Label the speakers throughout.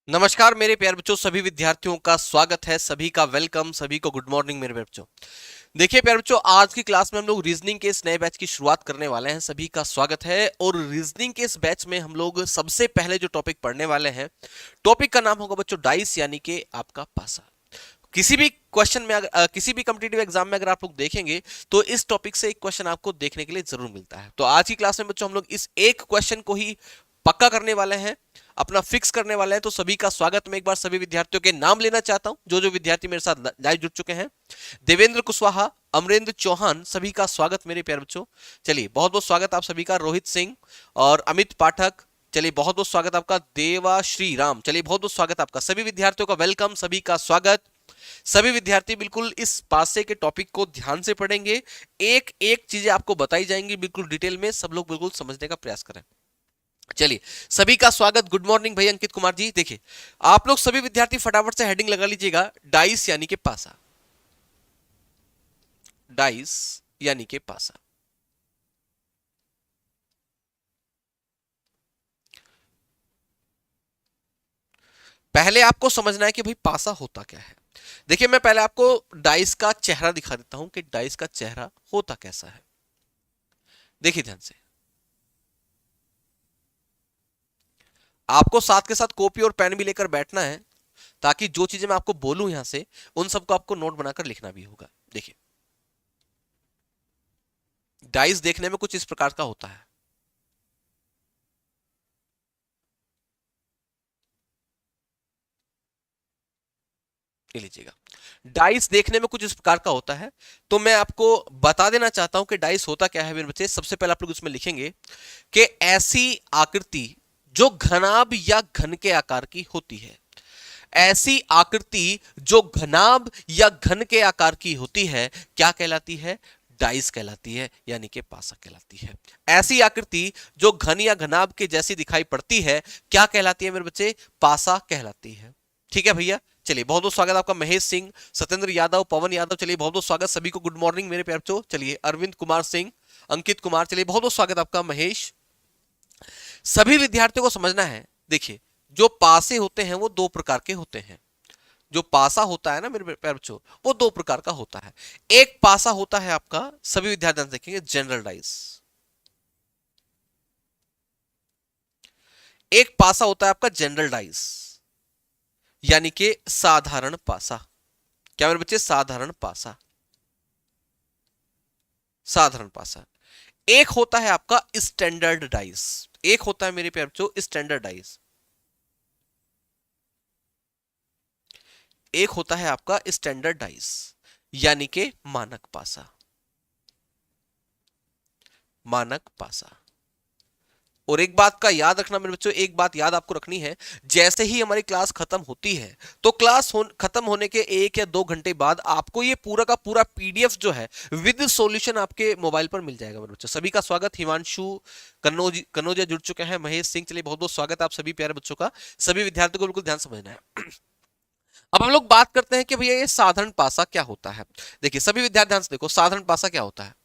Speaker 1: नमस्कार मेरे प्यारे बच्चों, सभी विद्यार्थियों का स्वागत है। सभी का वेलकम, सभी को गुड मॉर्निंग मेरे प्यारे बच्चों। देखिए प्यारे बच्चों, आज की क्लास में हम लोग रीजनिंग के इस नए बैच की शुरुआत करने वाले हैं। सभी का स्वागत है। और रीजनिंग के इस बैच में हम लोग सबसे पहले जो टॉपिक पढ़ने वाले हैं, टॉपिक का नाम होगा बच्चों डाइस, यानी कि आपका पासा। किसी भी क्वेश्चन में किसी भी कॉम्पिटिटिव एग्जाम में अगर आप लोग देखेंगे तो इस टॉपिक से एक क्वेश्चन आपको देखने के लिए जरूर मिलता है। तो आज की क्लास में बच्चों हम लोग इस एक क्वेश्चन को ही पक्का करने वाले हैं, अपना फिक्स करने वाले हैं। तो सभी का स्वागत। मैं एक बार सभी विद्यार्थियों के नाम लेना चाहता हूं, जो जो विद्यार्थी मेरे साथ लाइव जुड़ चुके हैं। देवेंद्र कुशवाहा, अमरेंद्र चौहान, सभी का स्वागत मेरे प्यारे बच्चों। चलिए, बहुत बहुत स्वागत आप सभी का। रोहित सिंह और अमित पाठक, चलिए बहुत बहुत स्वागत आपका। देवा श्री राम, चलिए बहुत बहुत स्वागत आपका। सभी विद्यार्थियों का वेलकम, सभी का स्वागत। सभी विद्यार्थी बिल्कुल इस पासे के टॉपिक को ध्यान से पढ़ेंगे। एक एक चीजें आपको बताई जाएंगी बिल्कुल डिटेल में, सब लोग बिल्कुल समझने का प्रयास करें। चलिए, सभी का स्वागत। गुड मॉर्निंग भाई अंकित कुमार जी। देखिए, आप लोग सभी विद्यार्थी फटाफट से हेडिंग लगा लीजिएगा, डाइस यानी कि पासा। डाइस यानी कि पासा। पहले आपको समझना है कि भाई पासा होता क्या है। देखिए, मैं पहले आपको डाइस का चेहरा दिखा देता हूं कि डाइस का चेहरा होता कैसा है। देखिए ध्यान से, आपको साथ के साथ कॉपी और पेन भी लेकर बैठना है, ताकि जो चीजें मैं आपको बोलूं यहां से, उन सबको आपको नोट बनाकर लिखना भी होगा। देखिए, डाइस देखने में कुछ इस प्रकार का होता है। ये लीजिएगा, डाइस देखने में कुछ इस प्रकार का होता है। तो मैं आपको बता देना चाहता हूं कि डाइस होता क्या है मेरे बच्चे। सबसे पहले आप लोग उसमें लिखेंगे कि ऐसी आकृति जो घनाभ या घन के आकार की होती है। ऐसी आकृति जो घनाभ या घन के आकार की होती है क्या कहलाती है? डाइस कहलाती है, यानी कि पासा कहलाती है। ऐसी आकृति जो घन या घनाभ के जैसी दिखाई पड़ती है क्या कहलाती है मेरे बच्चे? पासा कहलाती है। ठीक है भैया। चलिए, बहुत बहुत स्वागत आपका महेश सिंह, सत्येंद्र यादव, पवन यादव। चलिए बहुत बहुत स्वागत सभी को। गुड मॉर्निंग मेरे प्यारे बच्चों। चलिए, अरविंद कुमार सिंह, अंकित कुमार, चलिए बहुत बहुत स्वागत आपका महेश। सभी विद्यार्थियों को समझना है। देखिए, जो पासे होते हैं वो दो प्रकार के होते हैं। जो पासा होता है ना मेरे प्यारे बच्चों, वो दो प्रकार का होता है। एक पासा होता है आपका, सभी विद्यार्थी ध्यान से देखेंगे, जनरल डाइस। एक पासा होता है आपका जनरल डाइस, यानी कि साधारण पासा। क्या मेरे बच्चे? साधारण पासा। साधारण पासा। एक होता है आपका स्टैंडर्ड डाइस। एक होता है मेरे प्यारे बच्चों स्टैंडर्ड डाइस। एक होता है आपका स्टैंडर्ड डाइस, यानी कि मानक पासा। मानक पासा। और एक बात का याद रखना मेरे बच्चों, एक बात याद आपको रखनी है। जैसे ही हमारी क्लास खत्म होती है, तो खत्म होने के 1 या 2 घंटे बाद आपको ये पूरा का पूरा पीडीएफ जो है विद सॉल्यूशन आपके मोबाइल पर मिल जाएगा मेरे बच्चों। सभी का स्वागत। हिमांशु कन्नौजिया जुड़ चुके हैं। महेश सिंह, चलिए बहुत बहुत स्वागत आप सभी प्यारे बच्चों का। सभी विद्यार्थियों को बिल्कुल ध्यान समझना है। अब हम लोग बात करते हैं कि भैया ये साधारण पासा क्या होता है। देखिए सभी विद्यार्थी ध्यान से देखो, साधारण पासा क्या होता है।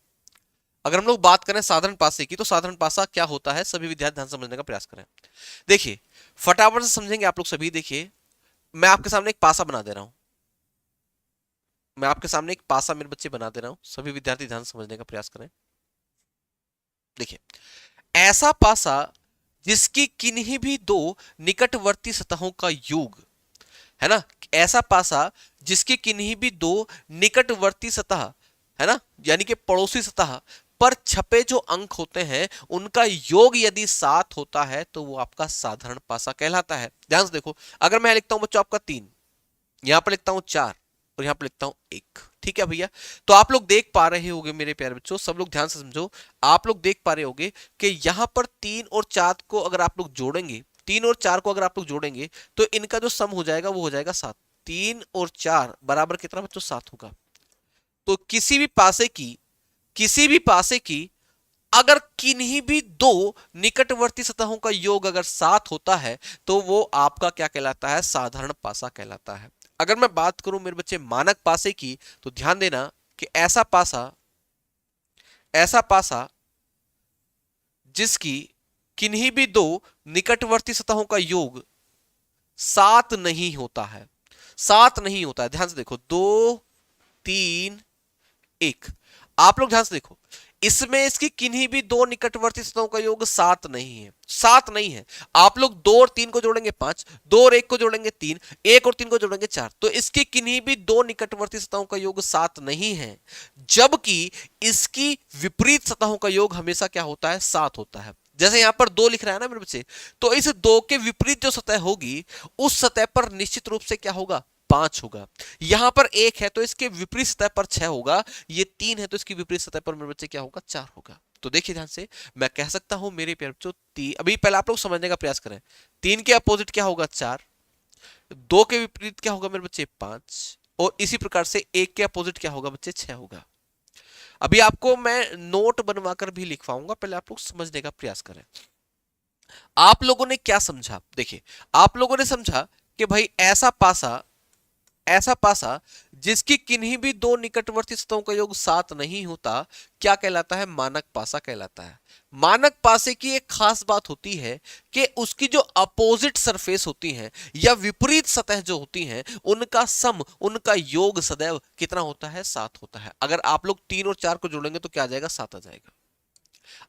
Speaker 1: अगर हम लोग बात करें साधारण पासे की, तो साधारण पासा क्या होता है, सभी विद्यार्थी ध्यान समझने का प्रयास करें। देखिए, फटाफट से समझेंगे आप लोग सभी। देखिए, मैं आपके सामने एक पासा बना दे रहा हूं। मैं आपके सामने एक पासा मेरे बच्चे बना दे रहा हूं, सभी विद्यार्थी ध्यान समझने का प्रयास करें। देखिए, ऐसा पासा जिसकी किन्हीं भी दो निकटवर्ती सतहों का योग, है ना। ऐसा पासा जिसकी किन्हीं भी दो निकटवर्ती सतह, है ना, यानी कि पड़ोसी सतह पर छपे जो अंक होते हैं उनका योग यदि 7 होता है तो वो आपका साधारण पासा कहलाता है। ध्यान से देखो, अगर मैं लिखता हूं बच्चों आपका 3, यहां पर लिखता हूं 4 और यहां पर लिखता हूं 1, ठीक है भैया। तो आप लोग देख पा रहे होंगे मेरे प्यारे बच्चों, सब लोग ध्यान से समझो। आप लोग देख पा रहे होंगे कि यहां पर 3 और 4 को अगर आप लोग जोड़ेंगे, 3 और 4 को अगर आप लोग जोड़ेंगे तो इनका जो सम हो जाएगा वो हो जाएगा 7। 3 और 4 बराबर कितना बच्चों? 7 होगा। तो किसी भी पासे की अगर किन्हीं भी दो निकटवर्ती सतहों का योग अगर 7 होता है तो वो आपका क्या कहलाता है? साधारण पासा कहलाता है। अगर मैं बात करूं मेरे बच्चे मानक पासे की, तो ध्यान देना कि ऐसा पासा जिसकी किन्हीं भी दो निकटवर्ती सतहों का योग सात नहीं होता है, सात नहीं होता है। ध्यान से देखो, 2 3 1। आप लोग ध्यान से देखो, इसमें इसकी किन्हीं भी दो निकटवर्ती सतहों का योग सात नहीं है, सात नहीं है। आप लोग 2 और 3 को जोड़ेंगे 5, 2 और 1 को जोड़ेंगे 3, 1 और 3 को जोड़ेंगे 4, तो इसकी किन्हीं भी दो निकटवर्ती सतहों का योग सात नहीं है, जबकि इसकी विपरीत सतहों का योग हमेशा क्या होता है, सात होता है। जैसे यहां पर 2 लिख रहा है ना मेरे बच्चे, तो इस 2 के विपरीत जो सतह होगी उस सतह पर निश्चित रूप से क्या होगा, 5 होगा। यहां पर 1 है तो इसके विपरीत सतह पर 6 होगा, ये 3 है तो इसकी विपरीत सतह पर मेरे बच्चे क्या होगा, 4 होगा। तो देखिए ध्यान से, मैं कह सकता हूं मेरे प्यारे बच्चों, अभी पहले आप लोग समझने का प्रयास करें। 3 के अपोजिट क्या होगा, 4, 2 के विपरीत क्या होगा मेरे बच्चे, 5, और इसी प्रकार से 1 के अपोजिट क्या होगा बच्चे, 6 होगा। अभी आपको मैं नोट बनवाकर भी लिखवाऊंगा, पहले आप लोग समझने का प्रयास करें। आप लोगों ने क्या समझा, देखिए आप लोगों ने समझा कि भाई ऐसा पासा जिसकी किन्हीं भी दो निकटवर्ती सतहों का योग सात नहीं होता, क्या कहलाता है, मानक पासा कहलाता है। मानक पासे की एक खास बात होती है कि उसकी जो अपोजिट सरफेस होती हैं या विपरीत सतह जो होती हैं, उनका सम, उनका योग सदैव कितना होता है, सात होता है। अगर आप लोग 3 और 4 को जोड़ेंगे तो क्या आ जाएगा, 7 आ जाएगा।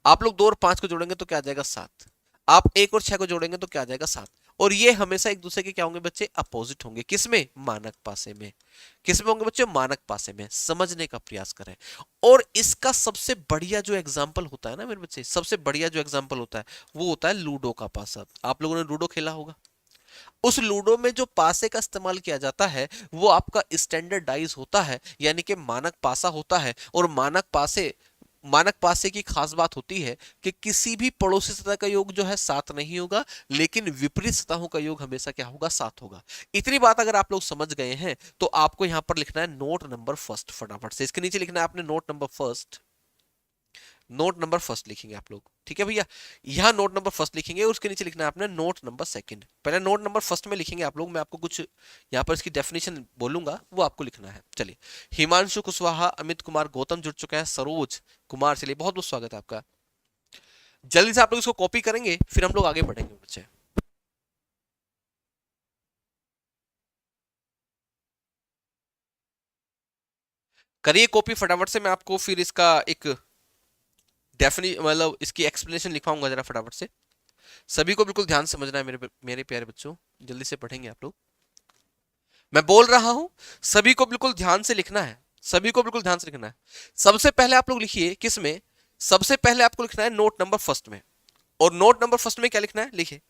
Speaker 1: आप लोग 2 और 5 को जोड़ेंगे तो क्या आ जाएगा, 7। आप 1 और 6 को जोड़ेंगे तो क्या आ जाएगा, 7। और ये हमेशा एक दूसरे के क्या होंगे बच्चे, अपोजिट होंगे। किसमें, मानक पासे में। किसमें होंगे बच्चे, मानक पासे में। समझने का प्रयास करें। और इसका सबसे बढ़िया जो एग्जांपल होता है ना मेरे बच्चे, सबसे बढ़िया जो एग्जांपल होता है वो होता है लूडो का पासा। आप लोगों ने लूडो खेला होगा। उस लूडो में जो पासे का इस्तेमाल किया जाता है वो आपका स्टैंडर्डाइज होता है, यानी कि मानक पासा होता है। और मानक पासे की खास बात होती है कि किसी भी पड़ोसी सतह का योग जो है सात नहीं होगा, लेकिन विपरीत सतहों का योग हमेशा क्या होगा, सात होगा। इतनी बात अगर आप लोग समझ गए हैं तो आपको यहां पर लिखना है नोट नंबर फर्स्ट। फटाफट से इसके नीचे लिखना है आपने note number first. Note number first लिखेंगे आप लोग, ठीक है भैया। यहां नोट नंबर फर्स्ट लिखेंगे और उसके नीचे लिखना है आपने नोट नंबर सेकंड। पहले नोट नंबर फर्स्ट में लिखेंगे आप लोग, मैं आपको कुछ यहां पर इसकी डेफिनेशन बोलूंगा, वो आपको लिखना है। चलिए, हिमांशु कुशवाहा, अमित कुमार, गौतम जुड़ चुके हैं, सरोज कुमार, चलिए बहुत बहुत स्वागत है आपका। जल्दी से आप लोग इसको कॉपी करेंगे फिर हम लोग आगे बढ़ेंगे बच्चे। करिए कॉपी फटाफट से, मैं आपको फिर इसका एक मतलब इसकी एक्सप्लेनेशन लिखवाऊंगा, जरा फटाफट से। सभी को बिल्कुल ध्यान से समझना है मेरे मेरे प्यारे बच्चों, जल्दी से पढ़ेंगे आप लोग। मैं बोल रहा हूं, सभी को बिल्कुल ध्यान से लिखना है, सभी को बिल्कुल ध्यान से लिखना है। सबसे पहले आप लोग लिखिए किसमें, सबसे पहले आपको लिखना है नोट नंबर फर्स्ट में। और नोट नंबर फर्स्ट में क्या लिखना है, लिखिए,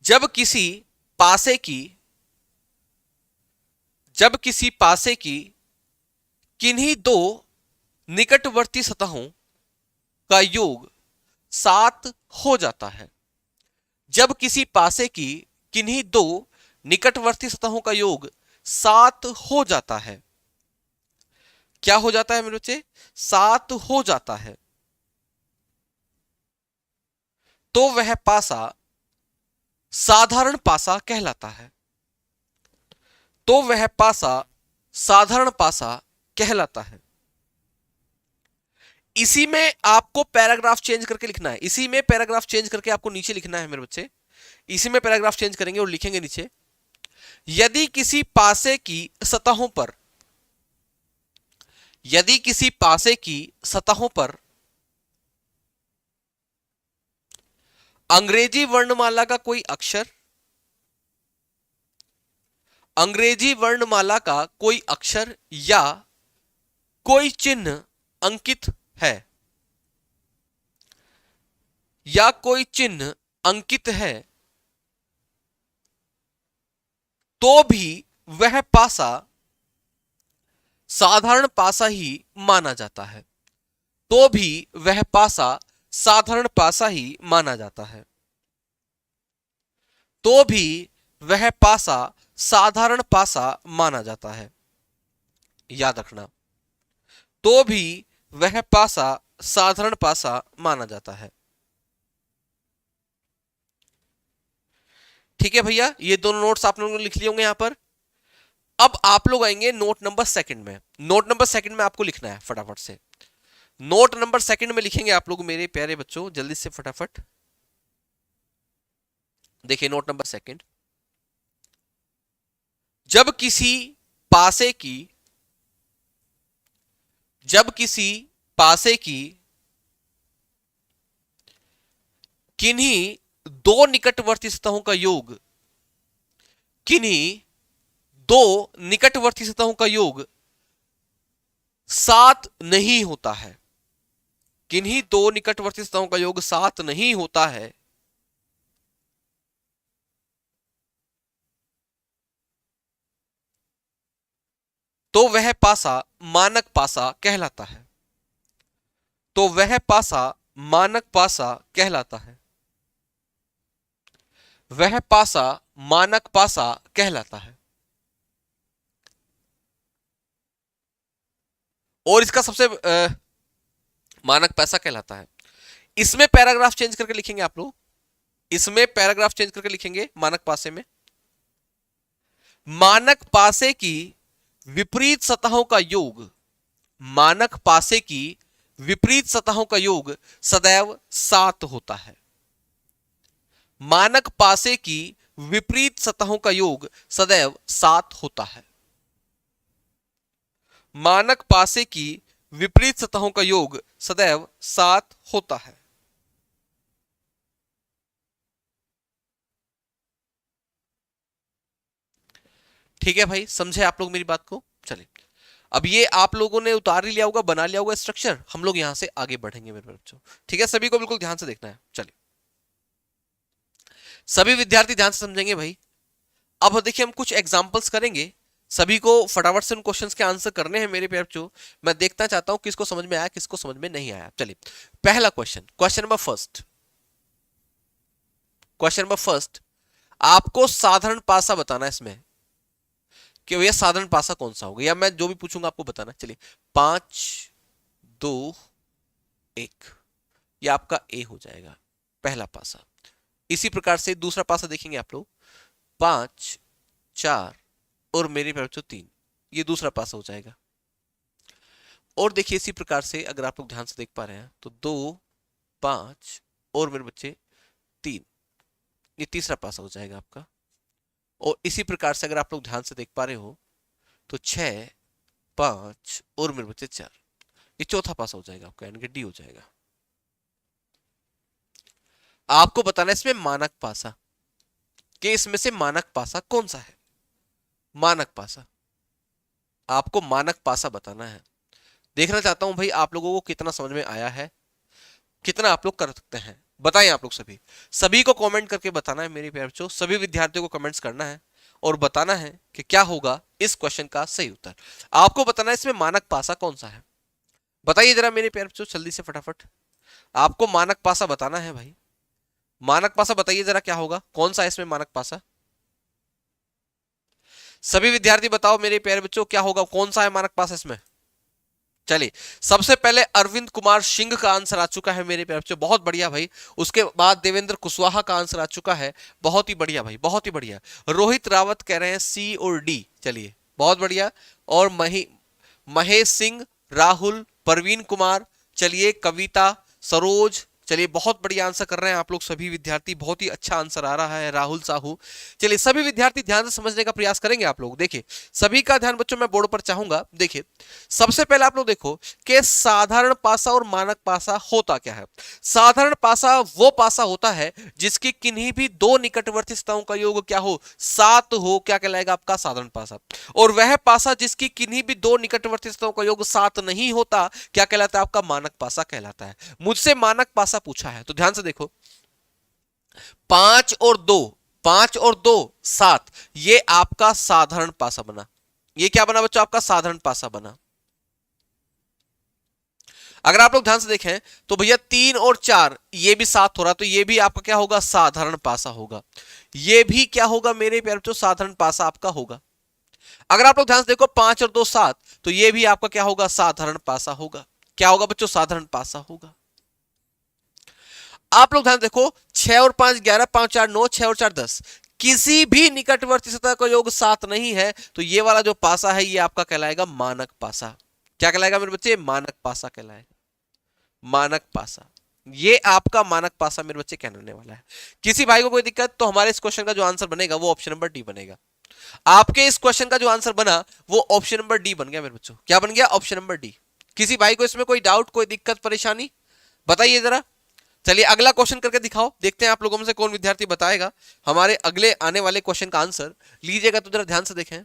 Speaker 1: जब किसी पासे की जब किसी पासे की किन्हीं दो निकटवर्ती सतहों का योग सात हो जाता है। जब किसी पासे की किन्हीं दो निकटवर्ती सतहों का योग सात हो जाता है, क्या हो जाता है मेरे बच्चे, सात हो जाता है, तो वह पासा साधारण पासा कहलाता है। तो वह पासा साधारण पासा कहलाता है। इसी में आपको पैराग्राफ चेंज करके लिखना है, इसी में पैराग्राफ चेंज करके आपको नीचे लिखना है मेरे बच्चे। इसी में पैराग्राफ चेंज करेंगे और लिखेंगे नीचे, यदि किसी पासे की सतहों पर यदि किसी पासे की सतहों पर अंग्रेजी वर्णमाला का कोई अक्षर अंग्रेजी वर्णमाला का कोई अक्षर या कोई चिन्ह अंकित है या कोई चिन्ह अंकित है, तो भी वह पासा साधारण पासा ही माना जाता है। तो भी वह पासा साधारण पासा ही माना जाता है। तो भी वह पासा साधारण पासा माना जाता है। याद रखना, तो भी वह पासा साधारण पासा माना जाता है। ठीक है भैया, ये दोनों नोट्स आप लोगों ने लिख लिए होंगे यहां पर। अब आप लोग आएंगे नोट नंबर सेकंड में। नोट नंबर सेकंड में आपको लिखना है फटाफट से। नोट नंबर सेकंड में लिखेंगे आप लोग मेरे प्यारे बच्चों, जल्दी से फटाफट। देखिए नोट नंबर सेकंड, जब किसी पासे की जब किसी पासे की किन्हीं दो निकटवर्ती सतहों का योग किन्हीं दो निकटवर्ती सतहों का योग 7 नहीं होता है, किन्हीं दो निकटवर्ती सतहों का योग 7 नहीं होता है, तो वह पासा मानक पासा कहलाता है। तो वह पासा मानक पासा कहलाता है। वह पासा मानक पासा कहलाता है। और इसका सबसे मानक पासा कहलाता है। इसमें पैराग्राफ चेंज करके लिखेंगे आप लोग, इसमें पैराग्राफ चेंज करके लिखेंगे मानक पासे में, मानक पासे की विपरीत सतहों का योग, मानक पासे की विपरीत सतहों का योग सदैव 7 होता है। मानक पासे की विपरीत सतहों का योग सदैव 7 होता है। मानक पासे की विपरीत सतहों का योग सदैव 7 होता है। ठीक है भाई, समझे आप लोग मेरी बात को? चलिए, अब ये आप लोगों ने उतार ही लिया होगा, बना लिया होगा स्ट्रक्चर, हम लोग यहां से आगे बढ़ेंगे मेरे बच्चों। ठीक है, सभी को बिल्कुल ध्यान से देखना है। चलिए, सभी विद्यार्थी ध्यान से समझेंगे भाई। अब देखिए हम कुछ एग्जांपल्स करेंगे, सभी को फटाफट से उन क्वेश्चंस के आंसर करने हैं मेरे प्यारे बच्चों। मैं देखना चाहता हूं किसको समझ में आया, किसको समझ में नहीं आया। चलिए, पहला question, question number first, question number first, आपको साधारण पासा बताना है इसमें कि भैया साधारण पासा कौन सा होगा, या मैं जो भी पूछूंगा आपको बताना। चलिए, 5 2 1, ये आपका ए हो जाएगा, पहला पासा। इसी प्रकार से दूसरा पासा देखेंगे आप लोग, 5 4 और मेरे बच्चों 3, ये दूसरा पासा हो जाएगा। और देखिए इसी प्रकार से अगर आप लोग ध्यान से देख पा रहे हैं तो 2 5 और मेरे बच्चे 3, ये तीसरा पासा हो जाएगा आपका। और इसी प्रकार से अगर आप लोग ध्यान से देख पा रहे हो तो 6 5 और मेरे बच्चे 4, ये चौथा पासा हो जाएगा आपका, यानी कि डी हो जाएगा। आपको बताना है इसमें मानक पासा, कि इसमें से मानक पासा कौन सा है। मानक पासा, आपको मानक पासा बताना है। देखना चाहता हूं भाई आप लोगों को कितना समझ में आया है, कितना आप लोग कर सकते हैं, बताएं आप लोग सभी। सभी को कमेंट करके बताना है मेरे प्यारे बच्चों, सभी विद्यार्थियों को कमेंट्स करना है और बताना है कि क्या होगा इस क्वेश्चन का सही उत्तर। आपको बताना है इसमें मानक पासा कौन सा है। बताइए जरा मेरे प्यारे बच्चों जल्दी से फटाफट, आपको मानक पासा बताना है भाई। मानक पासा बताइए जरा क्या होगा, कौन सा है इसमें मानक पासा। सभी विद्यार्थी बताओ मेरे प्यारे बच्चों क्या होगा, कौन सा है मानक पासा इसमें। चलिए, सबसे पहले अरविंद कुमार सिंह का आंसर आ चुका है मेरे प्यारे बच्चों, बहुत बढ़िया भाई। उसके बाद देवेंद्र कुशवाहा का आंसर आ चुका है, बहुत ही बढ़िया भाई, बहुत ही बढ़िया। रोहित रावत कह रहे हैं सी और डी, चलिए बहुत बढ़िया। और महेश सिंह, राहुल, परवीन कुमार, चलिए कविता, सरोज, चलिए बहुत बढ़िया आंसर कर रहे हैं आप लोग सभी विद्यार्थी, बहुत ही अच्छा आंसर आ रहा है। राहुल साहू, चलिए सभी विद्यार्थी ध्यान से समझने का प्रयास करेंगे आप लोग। देखिए सभी का ध्यान बच्चों मैं बोर्ड पर चाहूंगा। देखिए सबसे पहले आप लोग देखो कि साधारण पासा और मानक पासा होता क्या है। साधारण पासा वो पासा होता है जिसकी किन्हीं भी दो निकटवर्ती सतहों का योग क्या हो, 7 हो, क्या कहलाएगा आपका साधारण पासा। और वह पासा जिसकी किन्हीं भी दो निकटवर्ती सतहों का योग 7 नहीं होता, क्या कहलाता है आपका मानक पासा कहलाता है। मुझसे मानक पासा पूछा है तो ध्यान से देखो, 5 और 2, 5 और 2 7, ये आपका साधारण पासा बना। ये क्या बना बच्चों, आपका साधारण पासा बना। अगर आप लोग ध्यान से देखें तो भैया 3 और 4 ये भी 7 हो रहा, तो ये भी आपका क्या होगा, साधारण पासा होगा। ये भी क्या होगा मेरे प्यारे बच्चों, साधारण पासा आपका होगा। अगर आप लोग ध्यान से देखो 5 और 2 7, तो ये भी आपका क्या होगा, साधारण पासा होगा। क्या होगा बच्चों, साधारण पासा होगा। आप लोग ध्यान देखो 6 और 5 11, 5 4 9, 6 और 4 10, किसी भी निकटवर्ती सतह का योग 7 नहीं है, तो ये वाला जो पासा है ये आपका कहलाएगा मानक पासा। क्या कहलाएगा मेरे बच्चे, मानक पासा कहलाएगा, मानक पासा। ये आपका मानक पासा मेरे बच्चे कहने वाला है। किसी भाई को कोई दिक्कत, तो हमारे इस क्वेश्चन का जो आंसर बनेगा वो ऑप्शन नंबर डी बनेगा। आपके इस क्वेश्चन का जो आंसर बना वो ऑप्शन नंबर डी बन गया मेरे बच्चों। क्या बन गया? Option number D. किसी भाई को इसमें कोई डाउट, कोई दिक्कत, परेशानी बताइए जरा। चलिए अगला क्वेश्चन करके दिखाओ, देखते हैं आप लोगों में से कौन विद्यार्थी बताएगा हमारे अगले आने वाले क्वेश्चन का आंसर। लीजिएगा तो जरा ध्यान से देखें।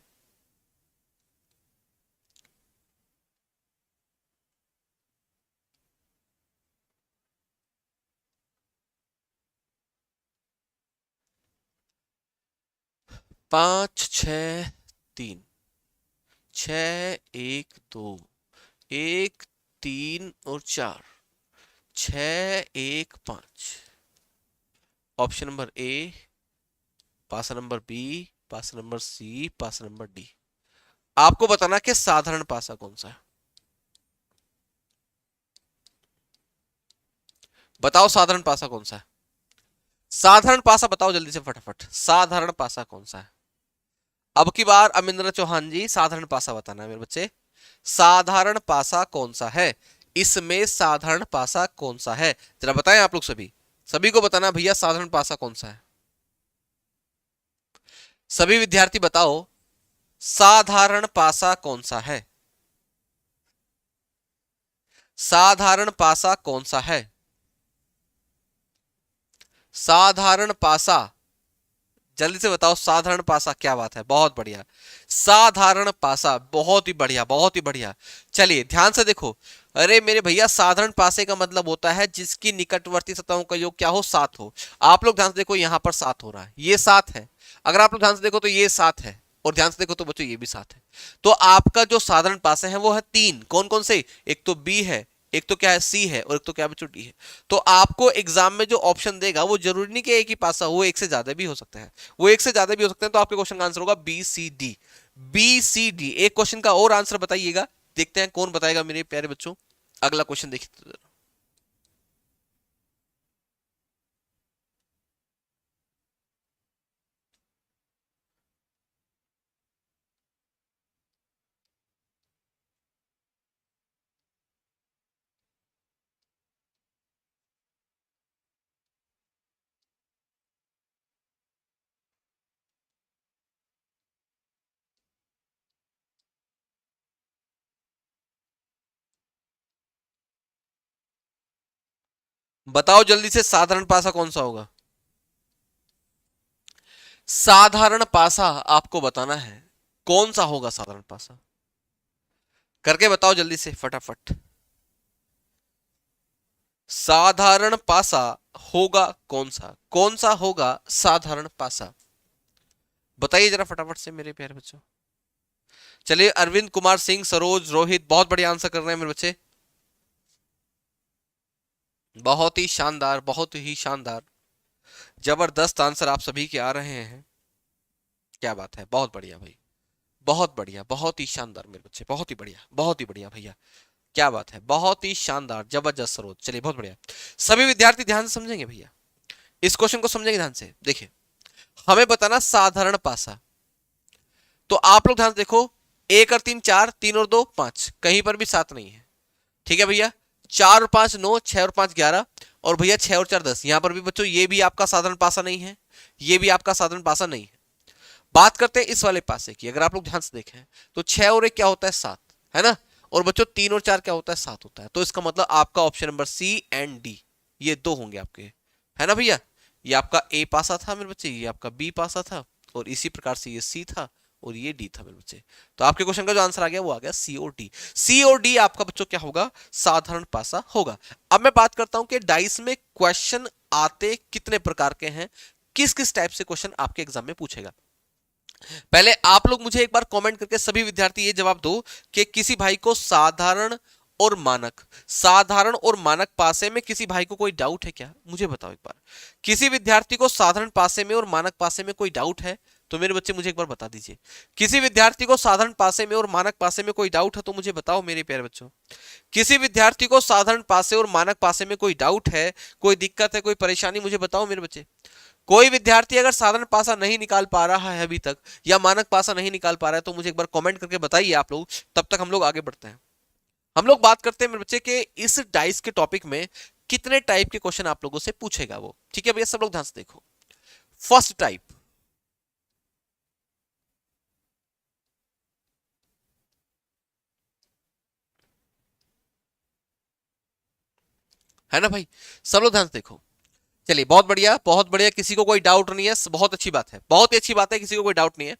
Speaker 1: 5 6 3, 6 1 2, 1 3 और 4, 6 1 5। ऑप्शन नंबर ए, पासा नंबर बी, पासा नंबर सी, पासा नंबर डी। आपको बताना कि साधारण पासा कौन सा है। बताओ साधारण पासा कौन सा है। साधारण पासा बताओ जल्दी से फटाफट, साधारण पासा कौन सा है। अब की बार अमिंद्र चौहान जी साधारण पासा बताना है मेरे बच्चे। साधारण पासा कौन सा है, इसमें साधारण पासा कौन सा है, जरा बताएं आप लोग सभी। सभी को बताना भैया साधारण पासा कौन सा है। सभी विद्यार्थी बताओ साधारण पासा कौन सा है। साधारण पासा कौन सा है। साधारण पासा जल्दी से बताओ, साधारण पासा। क्या बात है, बहुत बढ़िया। साधारण पासा, बहुत ही बढ़िया, बहुत ही बढ़िया। चलिए ध्यान से देखो। अरे मेरे भैया साधारण पासे का मतलब होता है जिसकी निकटवर्ती सतहों का योग क्या हो, 7 हो। आप लोग ध्यान से देखो, यहां पर 7 हो रहा है, ये 7 है। अगर आप लोग ध्यान से देखो तो ये 7 है, और ध्यान से देखो तो बच्चों ये भी 7 है। तो आपका जो साधारण पासे है वो है 3। कौन कौन से? एक तो बी है, एक तो क्या है सी है, और एक तो क्या बच्चों डी है। तो आपको एग्जाम में जो ऑप्शन देगा वो जरूरी नहीं कि एक ही पासा हो, वो एक से ज्यादा भी हो सकता है, वो एक से ज्यादा भी हो सकते हैं। तो आपके क्वेश्चन का आंसर होगा B C D. B C D. एक क्वेश्चन का और आंसर बताइएगा, देखते हैं कौन बताएगा मेरे प्यारे बच्चों। अगला क्वेश्चन देखिए तो जरा। बताओ जल्दी से साधारण पासा कौन सा होगा। साधारण पासा आपको बताना है कौन सा होगा साधारण पासा, करके बताओ जल्दी से फटाफट। साधारण पासा होगा कौन सा होगा साधारण पासा, बताइए जरा फटाफट से मेरे प्यारे बच्चों। चलिए अरविंद कुमार सिंह, सरोज, रोहित बहुत बढ़िया आंसर कर रहे हैं मेरे बच्चे। बहुत ही शानदार, बहुत ही शानदार, जबरदस्त आंसर आप सभी के आ रहे हैं। क्या बात है, बहुत बढ़िया भाई, बहुत बढ़िया, बहुत ही शानदार मेरे बच्चे, बहुत ही बढ़िया, बहुत ही बढ़िया भैया। क्या बात है, बहुत ही शानदार, जबरदस्त सरोज। चलिए बहुत बढ़िया। सभी विद्यार्थी ध्यान से समझेंगे भैया, इस क्वेश्चन को समझेंगे ध्यान से। देखिए हमें बताना साधारण पासा, तो आप लोग ध्यान से देखो। 1 और 3 4, 3 और 2 5, कहीं पर भी 7 नहीं है। ठीक है भैया। 4 और 5 9, 6 और 5 11, और भैया 6 और 4 10। यहां पर भी बच्चों ये भी आपका साधारण पासा नहीं है, ये भी आपका साधारण पासा नहीं है। बात करते हैं इस वाले पासे की। अगर आप लोग ध्यान से देखें तो 6 और 1 क्या होता है, 7, है ना। और बच्चों 3 और 4 क्या होता है, 7 होता है। तो इसका मतलब आपका option number C and D ये दो होंगे आपके, है ना भैया। ये आपका ए पासा था मेरे बच्चे, ये आपका बी पासा था, और इसी प्रकार से ये सी था, और ये डी था मेरे बच्चे। तो आपके क्वेश्चन का जो आंसर आ गया वो आ गया सी और डी। सी और डी आपका बच्चों क्या होगा, साधारण पासा होगा। अब मैं बात करता हूं कि डाइस में क्वेश्चन आते कितने प्रकार के हैं, किस किस टाइप से क्वेश्चन आपके एग्जाम में पूछेगा। पहले आप लोग मुझे एक बार कमेंट करके सभी विद्यार्थी ये जवाब दो कि किसी भाई को साधारण और मानक, साधारण और मानक पासे में किसी भाई को कोई डाउट है क्या, मुझे बताओ एक बार। किसी विद्यार्थी को साधारण पासे में और मानक पासे में कोई डाउट है तो मेरे बच्चे मुझे एक बार बता दीजिए। किसी विद्यार्थी को साधारण पासे में और मानक पासे में कोई डाउट है तो मुझे बताओ मेरे प्यारे बच्चों। किसी विद्यार्थी को साधारण पासे और मानक पासे में कोई डाउट है, कोई दिक्कत है, कोई परेशानी, मुझे बताओ मेरे बच्चे। कोई विद्यार्थी अगर साधारण पासा नहीं निकाल पा रहा है अभी तक, या मानक पासा नहीं निकाल पा रहा है, तो मुझे एक बार कमेंट करके बताइए आप लोग। तब तक हम लोग आगे बढ़ते हैं। हम लोग बात करते हैं मेरे बच्चे के इस डाइस के टॉपिक में कितने टाइप के क्वेश्चन आप लोगों से पूछेगा वो। ठीक है भैया, सब लोग ध्यान से देखो। फर्स्ट टाइप, है ना भाई, सब लोग ध्यान से देखो। चलिए बहुत बढ़िया बहुत बढ़िया, किसी को कोई डाउट नहीं है, बहुत अच्छी बात है, बहुत ही अच्छी बात है, किसी को कोई डाउट नहीं है।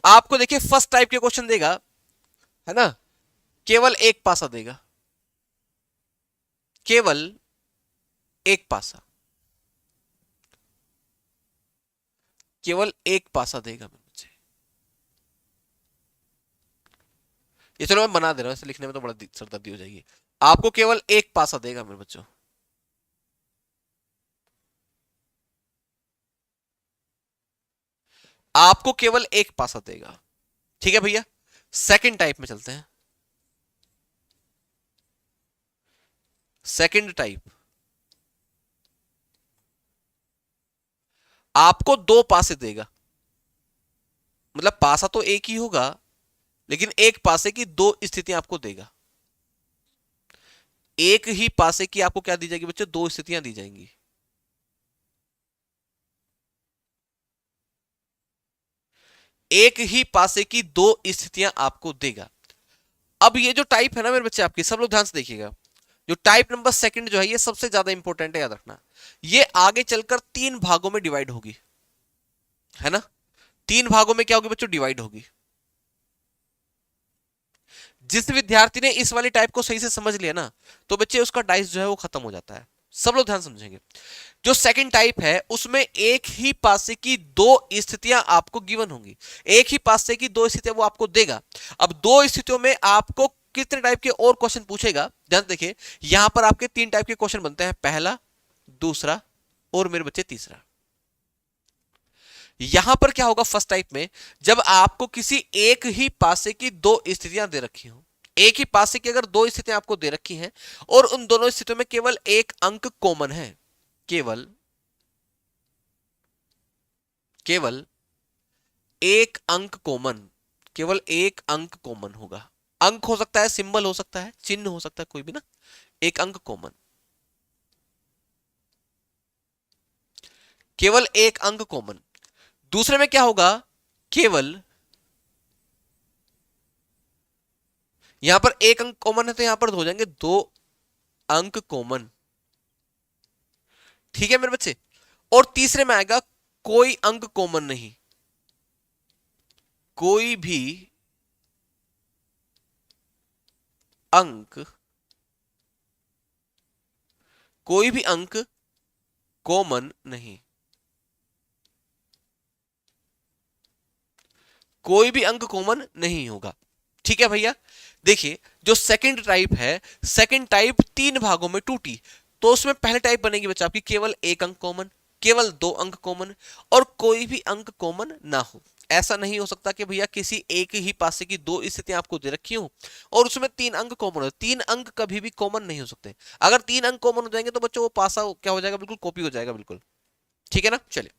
Speaker 1: आपको देखिए फर्स्ट टाइप के क्वेश्चन देगा, है ना, केवल एक पासा देगा, केवल एक पासा, केवल एक पासा देगा मुझे। ये चलो मैं बना दे रहा हूं, ऐसे लिखने में तो बड़ा सरदर्दी हो जाएगी। आपको केवल एक पासा देगा मेरे बच्चों, आपको केवल एक पासा देगा। ठीक है भैया, सेकंड टाइप में चलते हैं। सेकंड टाइप, आपको दो पासे देगा, मतलब पासा तो एक ही होगा, लेकिन एक पासे की दो स्थितियां आपको देगा। एक ही पासे की आपको क्या दी जाएगी बच्चों, दो स्थितियां दी जाएंगी। एक ही पासे की दो स्थितियां आपको देगा। अब ये जो टाइप है ना मेरे बच्चे आपकी, सब लोग ध्यान से देखिएगा, जो टाइप नंबर सेकंड जो है ये सबसे ज्यादा इंपॉर्टेंट है, याद रखना। ये आगे चलकर तीन भागों में डिवाइड होगी, है ना, तीन भागों में क्या होगी बच्चों, डिवाइड होगी। जिस विद्यार्थी ने इस वाली टाइप को सही से समझ लिया ना, तो बच्चे उसका डाइस जो है वो खत्म हो जाता है। सब लोग ध्यान समझेंगे। जो सेकंड टाइप है उसमें एक ही पासे की दो स्थितियां आपको गिवन होंगी, एक ही पासे की दो स्थितियां वो आपको देगा। अब दो स्थितियों में आपको कितने टाइप के और क्वेश्चन पूछेगा, ध्यान देखिए। यहां पर आपके तीन टाइप के क्वेश्चन बनते हैं, पहला, दूसरा और मेरे बच्चे तीसरा। यहां पर क्या होगा फर्स्ट टाइप में, जब आपको किसी एक ही पासे की दो स्थितियां दे रखी हो, एक ही पासे की अगर दो स्थितियां आपको दे रखी हैं और उन दोनों स्थितियों में केवल एक अंक कॉमन है, केवल केवल एक अंक कॉमन, केवल एक अंक कॉमन होगा। अंक हो सकता है, सिंबल हो सकता है, चिन्ह हो सकता है, कोई भी ना, एक अंक कॉमन, केवल एक अंक कॉमन। दूसरे में क्या होगा, केवल यहां पर एक अंक कॉमन है तो यहां पर हो जाएंगे दो अंक कॉमन। ठीक है मेरे बच्चे, और तीसरे में आएगा कोई अंक कॉमन नहीं, कोई भी अंक, कोई भी अंक कॉमन नहीं, कोई भी अंक कॉमन नहीं होगा। ठीक है भैया, देखिए जो सेकंड टाइप है, सेकंड टाइप तीन भागों में टूटी, तो उसमें पहले टाइप बनेगी बच्चा आपकी केवल एक अंक कॉमन, केवल दो अंक कॉमन और कोई भी अंक कॉमन ना हो। ऐसा नहीं हो सकता कि भैया किसी एक ही पासे की दो स्थितियां आपको दे रखी हो और उसमें तीन अंक कॉमन हो, तीन अंक कभी भी कॉमन नहीं हो सकते। अगर तीन अंक कॉमन हो जाएंगे तो बच्चों वो पासा क्या हो जाएगा, बिल्कुल कॉपी हो जाएगा, बिल्कुल। ठीक है ना, चलिए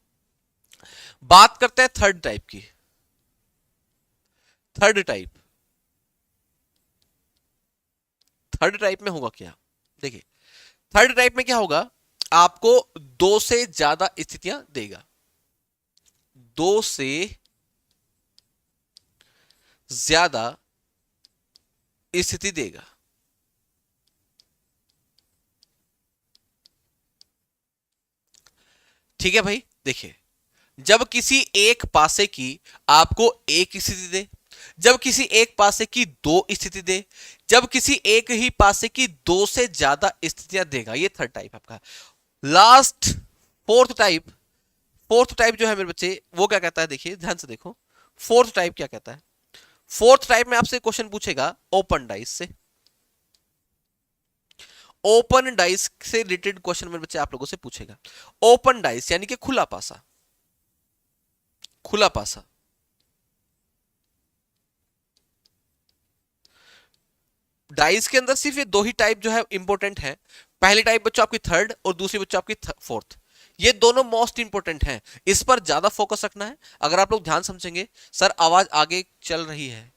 Speaker 1: बात करते हैं थर्ड टाइप की। थर्ड टाइप, थर्ड टाइप में होगा क्या, देखिए थर्ड टाइप में क्या होगा, आपको दो से ज्यादा स्थितियां देगा, दो से ज्यादा स्थिति देगा। ठीक है भाई, देखिए जब किसी एक पासे की आपको एक स्थिति दे, जब किसी एक पासे की दो स्थिति दे, जब किसी एक ही पासे की दो से ज्यादा स्थितियां देगा, ये थर्ड टाइप आपका। Last fourth type, fourth type जो है मेरे बच्चे वो क्या कहता है, देखिए ध्यान से देखो, फोर्थ टाइप क्या कहता है। फोर्थ टाइप में आपसे क्वेश्चन पूछेगा ओपन डाइस से, ओपन डाइस से रिलेटेड क्वेश्चन मेरे बच्चे आप लोगों से पूछेगा। ओपन डाइस यानी कि खुला पासा, खुला पासा, डाइस के अंदर सिर्फ ये दो ही टाइप जो है इंपॉर्टेंट है। पहली टाइप बच्चों आपकी थर्ड और दूसरी बच्चों आपकी फोर्थ, ये दोनों मोस्ट इंपॉर्टेंट हैं, इस पर ज्यादा फोकस रखना है। अगर आप लोग ध्यान समझेंगे, सर आवाज आगे चल रही है,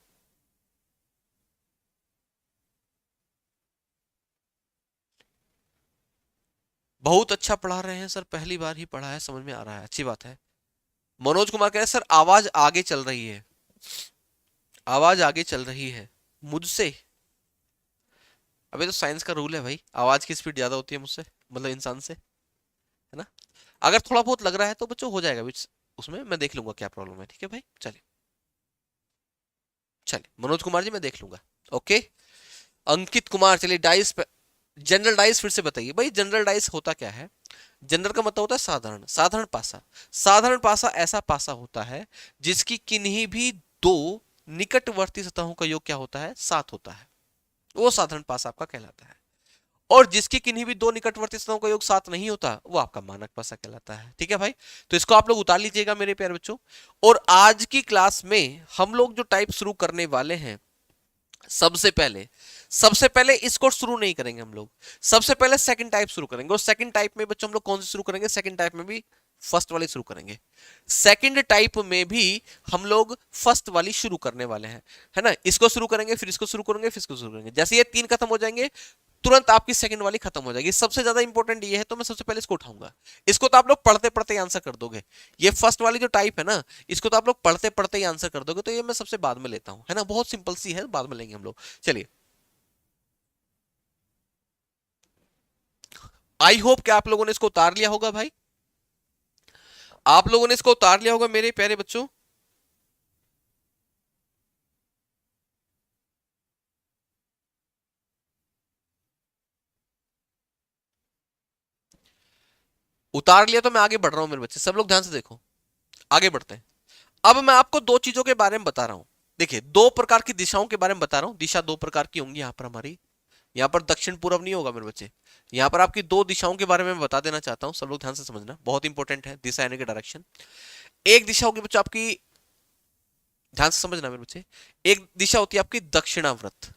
Speaker 1: बहुत अच्छा पढ़ा रहे हैं सर, पहली बार ही पढ़ा है, समझ में आ रहा है, अच्छी बात है। मनोज कुमार कह रहे हैं सर आवाज आगे चल रही है, आवाज आगे चल रही है मुझसे। अबे तो साइंस का रूल है भाई, आवाज की स्पीड ज्यादा होती है मुझसे, मतलब इंसान से, है ना। अगर थोड़ा बहुत लग रहा है तो बच्चों हो जाएगा बीच, उसमें मैं देख लूंगा क्या प्रॉब्लम है, ठीक है भाई। चलिए चलिए मनोज कुमार जी मैं देख लूंगा। ओके। अंकित कुमार, चलिए डाइस पे, जनरल डाइस फिर से बताइए भाई, जनरल डाइस होता क्या है। जनरल का मतलब होता है साधारण, साधारण पासा। साधारण पासा ऐसा पासा होता है जिसकी किन्हीं भी दो निकटवर्ती सतहों का योग क्या होता है, 7 होता है, वो साधारण पासा आपका कहलाता है। और जिसकी किन्हीं भी दो निकटवर्ती सतहों का योग 7 नहीं होता वो आपका मानक पासा कहलाता है, ठीक है भाई। तो इसको आप लोग उतार लीजिएगा मेरे प्यारे बच्चों। और आज की क्लास में हम लोग जो टाइप शुरू करने वाले हैं, सबसे पहले इसको शुरू नहीं करेंगे हम लोग, सबसे पहले सेकंड टाइप शुरू करेंगे। और सेकंड टाइप में बच्चों हम लोग कौन सी शुरू करेंगे, सेकंड टाइप में भी फर्स्ट वाली शुरू करेंगे। सेकंड टाइप में भी हम लोग फर्स्ट वाली शुरू करने वाले हैं, है ना। इसको शुरू करेंगे, फिर इसको शुरू करेंगे, फिर इसको शुरू करेंगे, जैसे ये 3 खत्म हो जाएंगे तुरंत आपकी सेकंड वाली खत्म हो जाएगी। सबसे ज्यादा इंपॉर्टेंट ये है तो मैं सबसे पहले इसको उठाऊंगा। इसको तो आप लोग पढ़ते पढ़ते आंसर कर दोगे, ये फर्स्ट वाली जो टाइप है ना, इसको तो आप लोग पढ़ते पढ़ते ही आंसर कर दोगे, तो ये मैं सबसे बाद में लेता हूं, है ना, बहुत सिंपल सी है, बाद में लेंगे हम लोग। चलिए, आई होप कि आप लोगों ने इसको उतार लिया होगा भाई, आप लोगों ने इसको उतार लिया होगा मेरे प्यारे बच्चों। उतार लिया तो मैं आगे बढ़ रहा हूं मेरे बच्चे, सब लोग ध्यान से देखो, आगे बढ़ते हैं। अब मैं आपको दो चीजों के बारे में बता रहा हूं। देखिए, दो प्रकार की दिशाओं के बारे में बता रहा हूं, दिशा दो प्रकार की होंगी यहां पर हमारी, यहां पर दक्षिण पूर्व नहीं होगा मेरे बच्चे। यहां पर आपकी दो दिशाओं के बारे में मैं बता देना चाहता हूं, सब लोग ध्यान से समझना, बहुत इंपॉर्टेंट है दिशा यानी कि डायरेक्शन। एक दिशा होगी बच्चों आपकी, ध्यान से समझना मेरे बच्चे, एक दिशा होती है आपकी दक्षिणावर्त,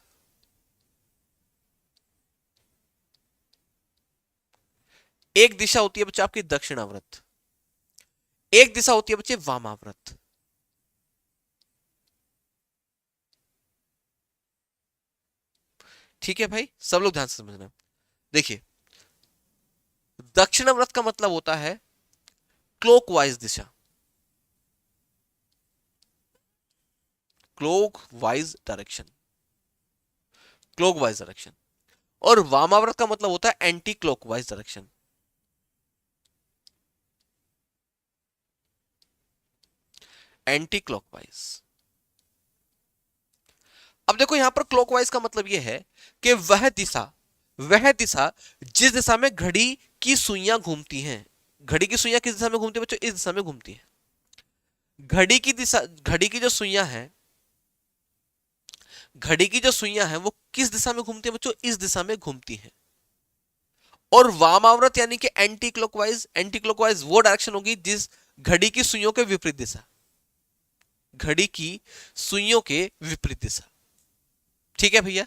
Speaker 1: एक दिशा होती है बच्चे आपकी दक्षिणावर्त, एक दिशा होती है बच्चे वामाव्रत। ठीक है भाई, सब लोग ध्यान से समझना। देखिए, दक्षिणाव्रत का मतलब होता है क्लॉकवाइज दिशा, क्लॉकवाइज डायरेक्शन, क्लॉकवाइज डायरेक्शन। और वामाव्रत का मतलब होता है anti clockwise direction, anti clockwise. अब देखो यहां पर क्लॉकवाइज का मतलब यह है कि वह दिशा जिस दिशा में घड़ी की सुइयां घूमती हैं। घड़ी की सुइयां किस दिशा में घूमती है बच्चों, इस दिशा में घूमती है। घड़ी की दिशा, घड़ी की जो सुइयां हैं, घड़ी की जो सुइयां हैं वो किस दिशा में घूमती है बच्चों, इस दिशा में घूमती है। और वामाव्रत यानी कि एंटी क्लॉकवाइज, एंटी क्लॉकवाइज वो डायरेक्शन होगी जिस घड़ी की सुइयों के विपरीत दिशा, घड़ी की सुइयों के विपरीत दिशा। ठीक है भैया,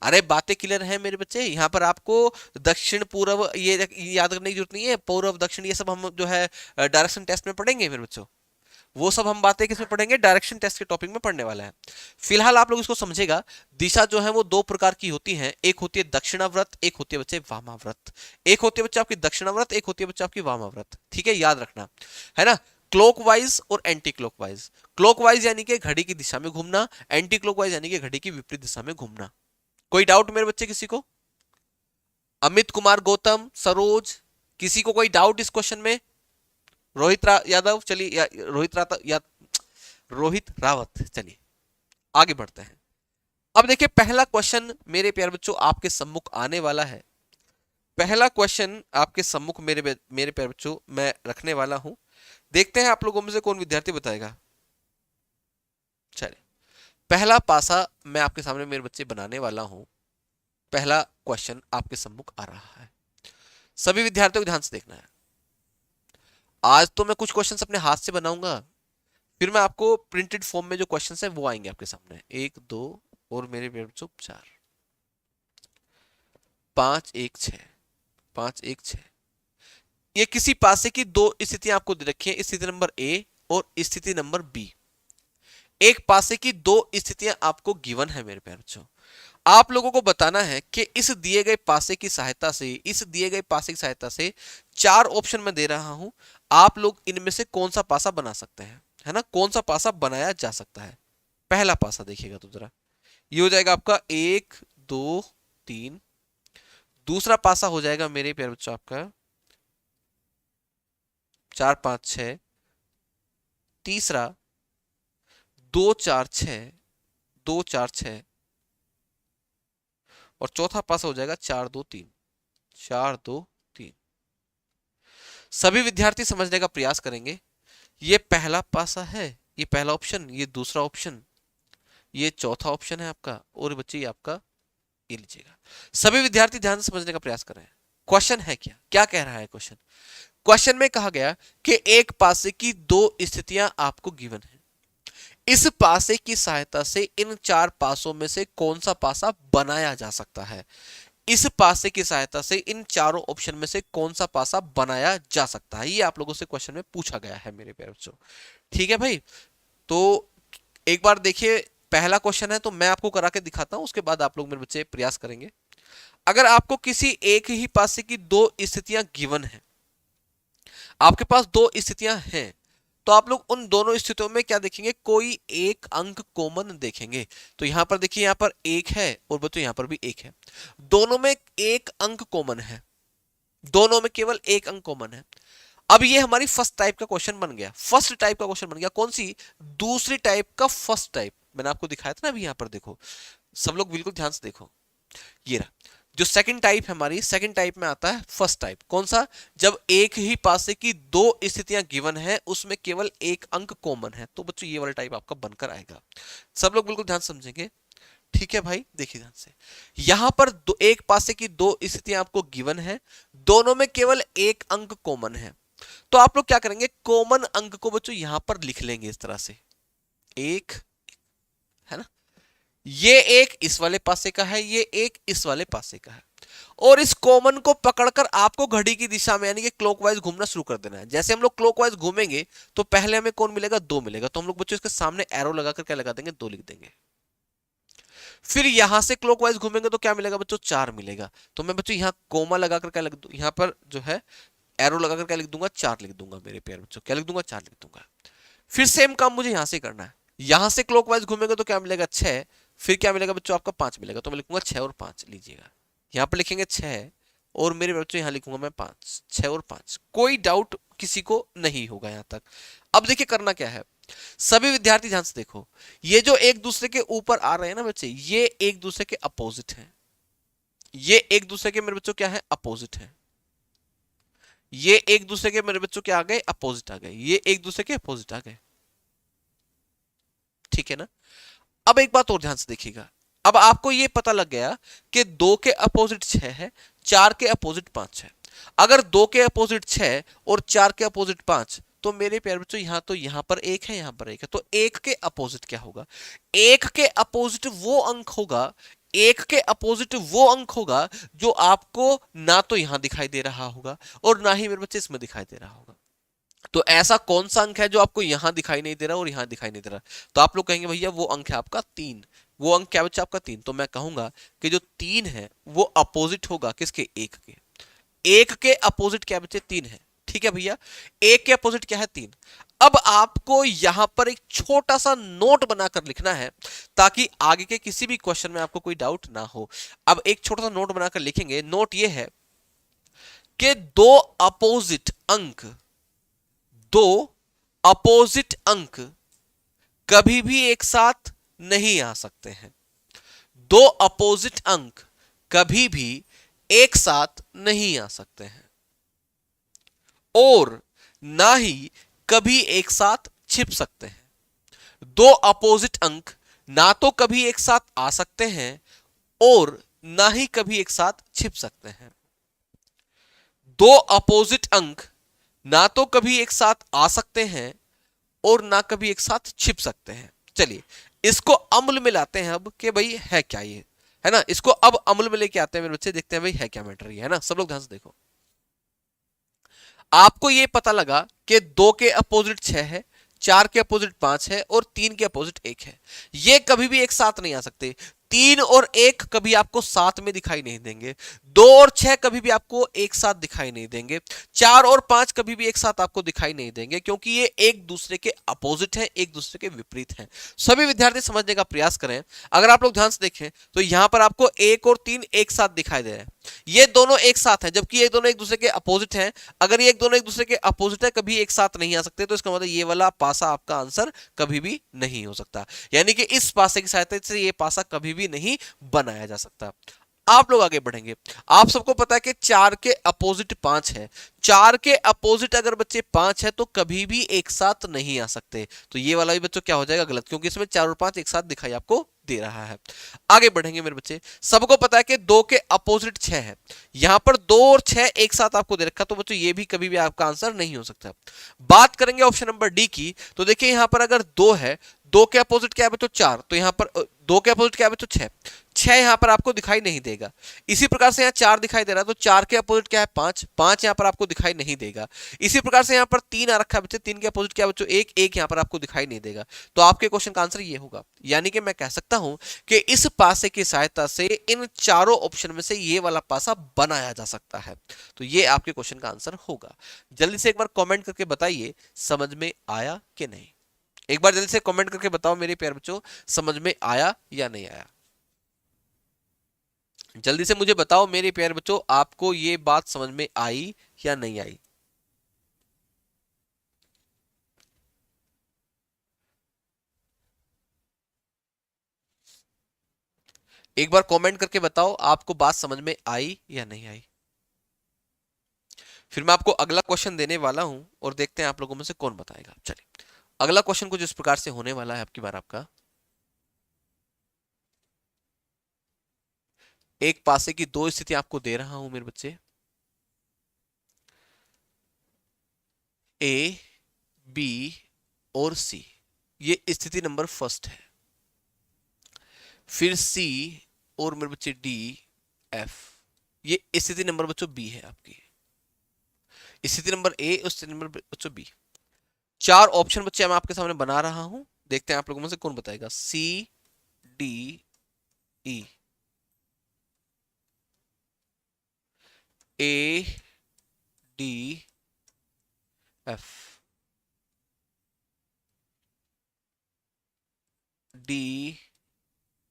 Speaker 1: अरे बातें क्लियर हैं मेरे बच्चे। यहां पर आपको दक्षिण पूर्व ये याद करने की जरूरत नहीं है, पूर्व दक्षिण ये सब हम जो है डायरेक्शन टेस्ट में पढ़ेंगे मेरे बच्चों, वो सब हम बातें किसमें पढ़ेंगे, डायरेक्शन टेस्ट के टॉपिक में पढ़ने वाला है। फिलहाल आप लोग इसको समझेगा, दिशा जो है वो दो प्रकार की होती है, एक होती है दक्षिणाव्रत, एक होती है बच्चे वामाव्रत। एक होती है बच्चे आपकी दक्षिणाव्रत, एक होती है बच्चे आपकी वामाव्रत, ठीक है, याद रखना, है ना। क्लॉकवाइज और एंटी क्लॉकवाइज, क्लॉकवाइज यानी कि घड़ी की दिशा में घूमना, एंटी क्लॉकवाइज यानी कि घड़ी की विपरीत दिशा में घूमना। कोई डाउट मेरे बच्चे किसी को, अमित कुमार गौतम, सरोज, किसी को कोई डाउट इस क्वेश्चन में। यादव, चलिए रोहित रावत, चलिए आगे बढ़ते हैं। अब देखिए पहला क्वेश्चन मेरे प्यारे बच्चों आपके सम्मुख आने वाला है। पहला क्वेश्चन आपके सम्मुख मेरे प्यारे बच्चों मैं रखने वाला हूं, देखते हैं आप लोगों में से कौन विद्यार्थी बताएगा। चलिए, पहला पासा मैं आपके सामने मेरे बच्चे बनाने वाला हूं। पहला क्वेश्चन आपके सम्मुख आ रहा है, सभी विद्यार्थियों को ध्यान से देखना है। आज तो मैं कुछ क्वेश्चंस अपने हाथ से बनाऊंगा, फिर मैं आपको प्रिंटेड फॉर्म में जो क्वेश्चंस है वो आएंगे आपके सामने, 1 2 और मेरे बच्चों 4, 5 1 6, 5 1 6। ये किसी पासे की दो स्थितियां आपको दे रखी है, स्थिति नंबर ए और स्थिति नंबर बी। एक पासे की दो स्थितियां आपको गिवन है मेरे प्यारे बच्चों। आप लोगों को बताना है कि इस दिए गए पासे की सहायता से, इस दिए गए पासे की सहायता से 4 ऑप्शन मैं दे रहा हूं, आप लोग इनमें से कौन सा पासा बना सकते हैं, है ना, कौन सा पासा बनाया जा सकता है। पहला पासा देखिएगा तो जरा, ये हो जाएगा आपका 1 2 3। दूसरा पासा हो जाएगा मेरे प्यारे बच्चों आपका 4 5 6। तीसरा 2 4 6, 2 4 6। और चौथा पासा हो जाएगा 4 2 3, 4 2 3। सभी विद्यार्थी समझने का प्रयास करेंगे। ये पहला पासा है, ये पहला ऑप्शन, ये दूसरा ऑप्शन, ये चौथा ऑप्शन है आपका, और बच्चे ये आपका, ये लीजिएगा। सभी विद्यार्थी ध्यान से समझने का प्रयास कर रहे हैं। क्वेश्चन है क्या, क्या कह रहा है क्वेश्चन? क्वेश्चन में कहा गया कि एक पासे की 2 स्थितियां आपको गिवन है, इस पासे की सहायता से इन 4 पासों में से कौन सा पासा बनाया जा सकता है। इस पासे की सहायता से इन चारों ऑप्शन में से कौन सा पासा बनाया जा सकता है, ये आप लोगों से क्वेश्चन में पूछा गया है मेरे प्यारे बच्चों। ठीक है भाई, तो एक बार देखिए, पहला क्वेश्चन है तो मैं आपको करा के दिखाता हूं, उसके बाद आप लोग मेरे बच्चे प्रयास करेंगे। अगर आपको किसी एक ही पासे की 2 स्थितियां गिवन है, आपके पास 2 स्थितियां हैं, तो आप लोग उन दोनों स्थितियों में क्या देखेंगे, कोई एक अंक कॉमन देखेंगे। तो यहां पर देखिए, यहां पर 1 है और बच्चों यहां पर भी 1 है, दोनों में एक अंक कॉमन है, दोनों में केवल एक अंक कॉमन है। अब ये हमारी फर्स्ट टाइप का क्वेश्चन बन गया, फर्स्ट टाइप का क्वेश्चन बन गया। कौन सी? दूसरी टाइप का फर्स्ट टाइप, मैंने आपको दिखाया था ना अभी, यहां पर देखो, सब लोग बिल्कुल ध्यान से देखो, ये रहा जो सेकंड टाइप है हमारी, सेकंड टाइप में आता है फर्स्ट टाइप। कौन सा? जब एक ही पासे की 2 स्थितियां गिवन है, उसमें केवल एक अंक कॉमन है, तो बच्चों ये वाला टाइप आपका बनकर आएगा। सब लोग बिल्कुल ध्यान समझेंगे। ठीक है भाई, देखिए ध्यान से, यहां पर एक पासे की 2 स्थितियां आपको गिवन है, दोनों में केवल एक अंक कॉमन है, तो आप लोग क्या करेंगे, कॉमन अंक को बच्चों यहां पर लिख लेंगे इस तरह से, एक, है ना, ये एक इस वाले पासे का है, ये एक इस वाले पासे का है, और इस कॉमन को पकड़कर आपको घड़ी की दिशा में यानी कि क्लॉकवाइज घूमना शुरू कर देना है। जैसे हम लोग क्लॉकवाइज घूमेंगे तो पहले हमें कौन मिलेगा, 2 मिलेगा, तो हम लोग बच्चों इसके सामने एरो लगाकर क्या लगा देंगे, 2 लिख देंगे। फिर यहां से क्लॉकवाइज घूमेंगे तो क्या मिलेगा बच्चों, 4 मिलेगा, तो मैं बच्चों यहां कोमा लगाकर क्या लिख दूं, यहां पर जो है एरो लगाकर क्या लिख दूंगा, 4 लिख दूंगा मेरे प्यारे बच्चों, क्या लिख दूंगा, 4 लिख दूंगा। फिर सेम काम मुझे यहां से करना है, यहां से क्लॉकवाइज घूमेंगे तो क्या मिलेगा, 6, फिर क्या मिलेगा बच्चों आपका, 5 मिलेगा, तो मैं लिखूंगा 6 और 5, लीजिएगा, यहां पर लिखेंगे 6 और मेरे बच्चों यहां लिखूंगा मैं 5, 6 और 5, कोई डाउट किसी को नहीं होगा यहां तक। अब देखिए करना क्या है, सभी विद्यार्थी ध्यान से देखो, ये जो एक दूसरे के ऊपर आ रहे हैं ना बच्चे, ये एक दूसरे के अपोजिट हैं, ये एक दूसरे के मेरे बच्चों क्या है, अपोजिट है, ये एक दूसरे के मेरे बच्चों क्या आ गए, अपोजिट आ गए, ये एक दूसरे के अपोजिट आ गए। ठीक है ना। अब एक बात और ध्यान से देखिएगा, अब आपको ये पता लग गया कि 2 के अपोजिट 6 है, 4 के अपोजिट 5 है। अगर 2 के अपोजिट 6 और 4 के अपोजिट 5, तो मेरे प्यारे बच्चों यहां तो यहां पर 1 है, यहां पर 1 है, तो 1 के अपोजिट क्या होगा, 1 के अपोजिट वो अंक होगा, 1 के अपोजिट वो अंक होगा जो आपको ना तो यहां दिखाई दे रहा होगा और ना ही मेरे बच्चे इसमें दिखाई दे रहा होगा। तो ऐसा कौन सा अंक है जो आपको यहां दिखाई नहीं दे रहा और यहां दिखाई नहीं दे रहा, तो आप लोग कहेंगे भैया वो अंक है आपका 3, वो अंक क्या बच्चा आपका 3, तो मैं कहूंगा कि जो 3 है वो अपोजिट होगा किसके, 1 के, 1 के अपोजिट क्या बच्चे, 3 है। ठीक है भैया, 1 के अपोजिट क्या है, 3। अब आपको यहां पर एक छोटा सा नोट बनाकर लिखना है ताकि आगे के किसी भी क्वेश्चन में आपको कोई डाउट ना हो। अब एक छोटा सा नोट बनाकर लिखेंगे, नोट ये है कि 2 अपोजिट अंक कभी भी एक साथ नहीं आ सकते हैं, 2 अपोजिट अंक कभी भी एक साथ नहीं आ सकते हैं और ना ही कभी एक साथ छिप सकते हैं। 2 अपोजिट अंक ना तो कभी एक साथ आ सकते हैं और ना ही कभी एक साथ छिप सकते हैं। 2 अपोजिट अंक ना तो कभी एक साथ आ सकते हैं और ना कभी एक साथ छिप सकते हैं। चलिए इसको अमल में लाते हैं अब कि भाई है क्या ये, है ना, इसको अब अमल में लेके आते हैं मेरे बच्चे, देखते हैं भाई है क्या मैटर ये, है ना। सब लोग ध्यान से देखो, आपको ये पता लगा कि 2 के अपोजिट 6 है, 4 के अपोजिट 5 है और 3 के अपोजिट 1 है, ये कभी भी एक साथ नहीं आ सकते। 3 और 1 कभी आपको साथ में दिखाई नहीं देंगे, 2 और 6 कभी भी आपको एक साथ दिखाई नहीं देंगे, 4 और 5 कभी भी एक साथ आपको दिखाई नहीं देंगे, क्योंकि ये एक दूसरे के अपोजिट हैं, एक दूसरे के विपरीत हैं। सभी विद्यार्थी समझने का प्रयास करें। अगर आप लोग ध्यान से देखें तो यहां पर आपको 1 और 3 एक साथ दिखाई दे रहे हैं, ये दोनों एक साथ हैं, जबकि ये दोनों एक दूसरे के अपोजिट हैं। अगर ये दोनों एक दूसरे के अपोजिट है, कभी एक साथ नहीं आ सकते, तो इसका मतलब ये वाला पासा आपका आंसर कभी भी नहीं हो सकता, यानी कि इस पासे की सहायता से ये पासा कभी भी नहीं बनाया जा सकता। आप लोग आगे बढ़ेंगे। आप सबको पता है कि 4 के अपोजिट 5 है, 4 के अपोजिट अगर बच्चे 5 है तो कभी भी एक साथ नहीं आ सकते, तो ये वाला भी बच्चों क्या हो जाएगा, गलत, क्योंकि इसमें 4 और 5 एक साथ दिखाई आपको दे रहा है। आगे बढ़ेंगे मेरे बच्चे। सबको पता है कि 2 के अपोजिट 6 है, यहां पर 2 और 6 एक साथ आपको दे रखा, तो बच्चों ये भी कभी भी आपका आंसर नहीं हो सकता। बात करेंगे ऑप्शन नंबर डी की, तो देखिए यहां पर अगर 2 है, 2 के अपोजिट क्या है बच्चों 4, तो यहां पर 2 के अपोजिट क्या है बच्चों 6, 6 यहां पर आपको दिखाई नहीं देगा। इसी प्रकार से यहां 4 दिखाई दे रहा है, तो 4 के अपोजिट क्या है 5, 5 यहां पर आपको दिखाई नहीं देगा। इसी प्रकार से यहां पर 3 आ रखा है बच्चे, 3 के अपोजिट क्या है बच्चों 1, 1 यहां पर आपको दिखाई नहीं देगा। तो आपके क्वेश्चन का आंसर ये होगा, यानी कि मैं कह सकता हूं कि इस पासे की सहायता से इन चारों ऑप्शन में से ये वाला पासा बनाया जा सकता है। तो ये आपके क्वेश्चन का आंसर होगा। जल्दी से एक बार कमेंट करके बताइए समझ में आया कि नहीं। एक बार जल्दी से कमेंट करके बताओ मेरे प्यारे बच्चों, समझ में आया या नहीं आया। जल्दी से मुझे बताओ मेरे प्यारे बच्चों, आपको ये बात समझ में आई या नहीं आई। एक बार कमेंट करके बताओ आपको बात समझ में आई या नहीं आई। फिर मैं आपको अगला क्वेश्चन देने वाला हूं और देखते हैं आप लोगों में से कौन बताएगा। चलिए अगला क्वेश्चन कुछ इस प्रकार से होने वाला है आपकी बार आपका। एक पासे की दो स्थिति आपको दे रहा हूं मेरे बच्चे, ए, बी और सी, ये स्थिति नंबर फर्स्ट है। फिर सी और मेरे बच्चे डी, एफ, ये स्थिति नंबर बच्चों बी है आपकी। स्थिति नंबर ए और स्थिति नंबर बच्चों बी। 4 ऑप्शन बच्चे मैं आपके सामने बना रहा हूं, देखते हैं आप लोगों में से कौन बताएगा। C, D, E, A, D, F, D,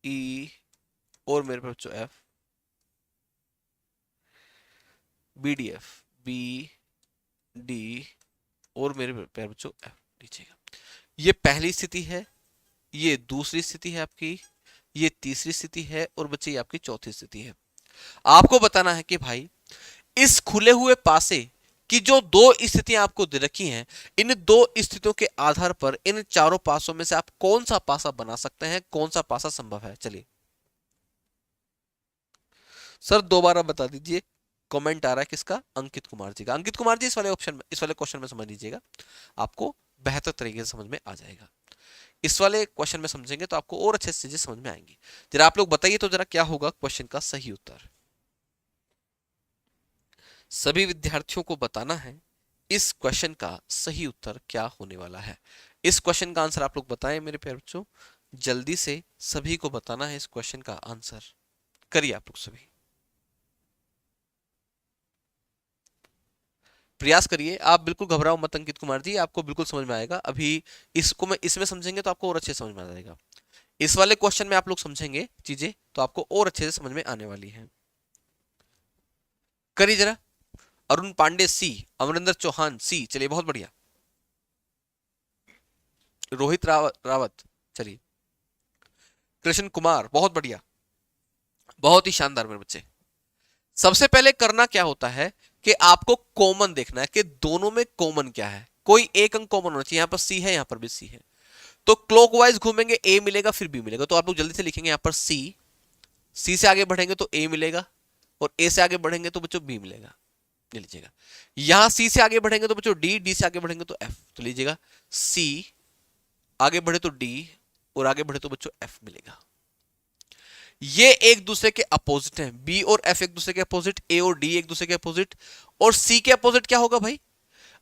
Speaker 1: E और मेरे पास बच्चों F, B D F, B D और मेरे पैर बच्चों एफ। लीजिएगा, ये पहली स्थिति है, ये दूसरी स्थिति है आपकी, ये तीसरी स्थिति है और बच्चे ये आपकी चौथी स्थिति है। आपको बताना है कि भाई इस खुले हुए पासे की जो दो स्थितियां आपको दे रखी हैं, इन दो स्थितियों के आधार पर इन चारों पासों में से आप कौन सा पासा बना सकते हैं, कौन सा पासा संभव है। चलिए सर दोबारा बता दीजिए। कमेंट आ रहा है किसका, अंकित कुमार जी का। अंकित कुमार जी इस वाले ऑप्शन में, इस वाले क्वेश्चन में समझ लीजिएगा, आपको बेहतर तरीके से समझ में आ जाएगा। इस वाले क्वेश्चन में समझेंगे तो आपको और अच्छे से चीजें समझ में आएंगी। जरा आप लोग बताइए तो जरा क्या होगा क्वेश्चन का सही उत्तर। सभी विद्यार्थियों को बताना है इस क्वेश्चन का सही उत्तर क्या होने वाला है। इस क्वेश्चन का आंसर आप लोग बताएं मेरे प्यारे बच्चों, जल्दी से सभी को बताना है इस क्वेश्चन का आंसर। करिए आप लोग सभी प्रयास करिए, आप बिल्कुल घबराओ मत अंकित कुमार जी, आपको बिल्कुल समझ में आएगा। अभी इसको मैं इसमें समझेंगे तो आपको और अच्छे समझ में आ जाएगा। इस वाले क्वेश्चन में आप लोग समझेंगे चीजें तो आपको और अच्छे से समझ में आने वाली हैं। करिए जरा। अरुण पांडे सी, अमरिंदर चौहान सी, चलिए बहुत बढ़िया। रोहित रावत चलिए। कृष्ण कुमार बहुत बढ़िया, बहुत ही शानदार मेरे बच्चे। सबसे पहले करना क्या होता है कि आपको कॉमन देखना है कि दोनों में कॉमन क्या है। कोई एक अंक कॉमन होना चाहिए, यहां पर सी है यहां पर भी सी है, तो क्लॉकवाइज घूमेंगे ए मिलेगा फिर बी मिलेगा। तो आप लोग जल्दी से लिखेंगे यहां पर सी, सी से आगे बढ़ेंगे तो ए मिलेगा और ए से आगे बढ़ेंगे तो बच्चों बी मिलेगा। ले लीजिएगा, यहां सी से आगे बढ़ेंगे तो बच्चों डी, डी से आगे बढ़ेंगे तो एफ। तो लीजिएगा सी आगे बढ़े तो डी और आगे बढ़े तो बच्चों एफ मिलेगा। ये एक दूसरे के अपोजिट हैं, बी और एफ एक दूसरे के अपोजिट, ए और डी एक दूसरे के अपोजिट। और सी के अपोजिट क्या होगा भाई,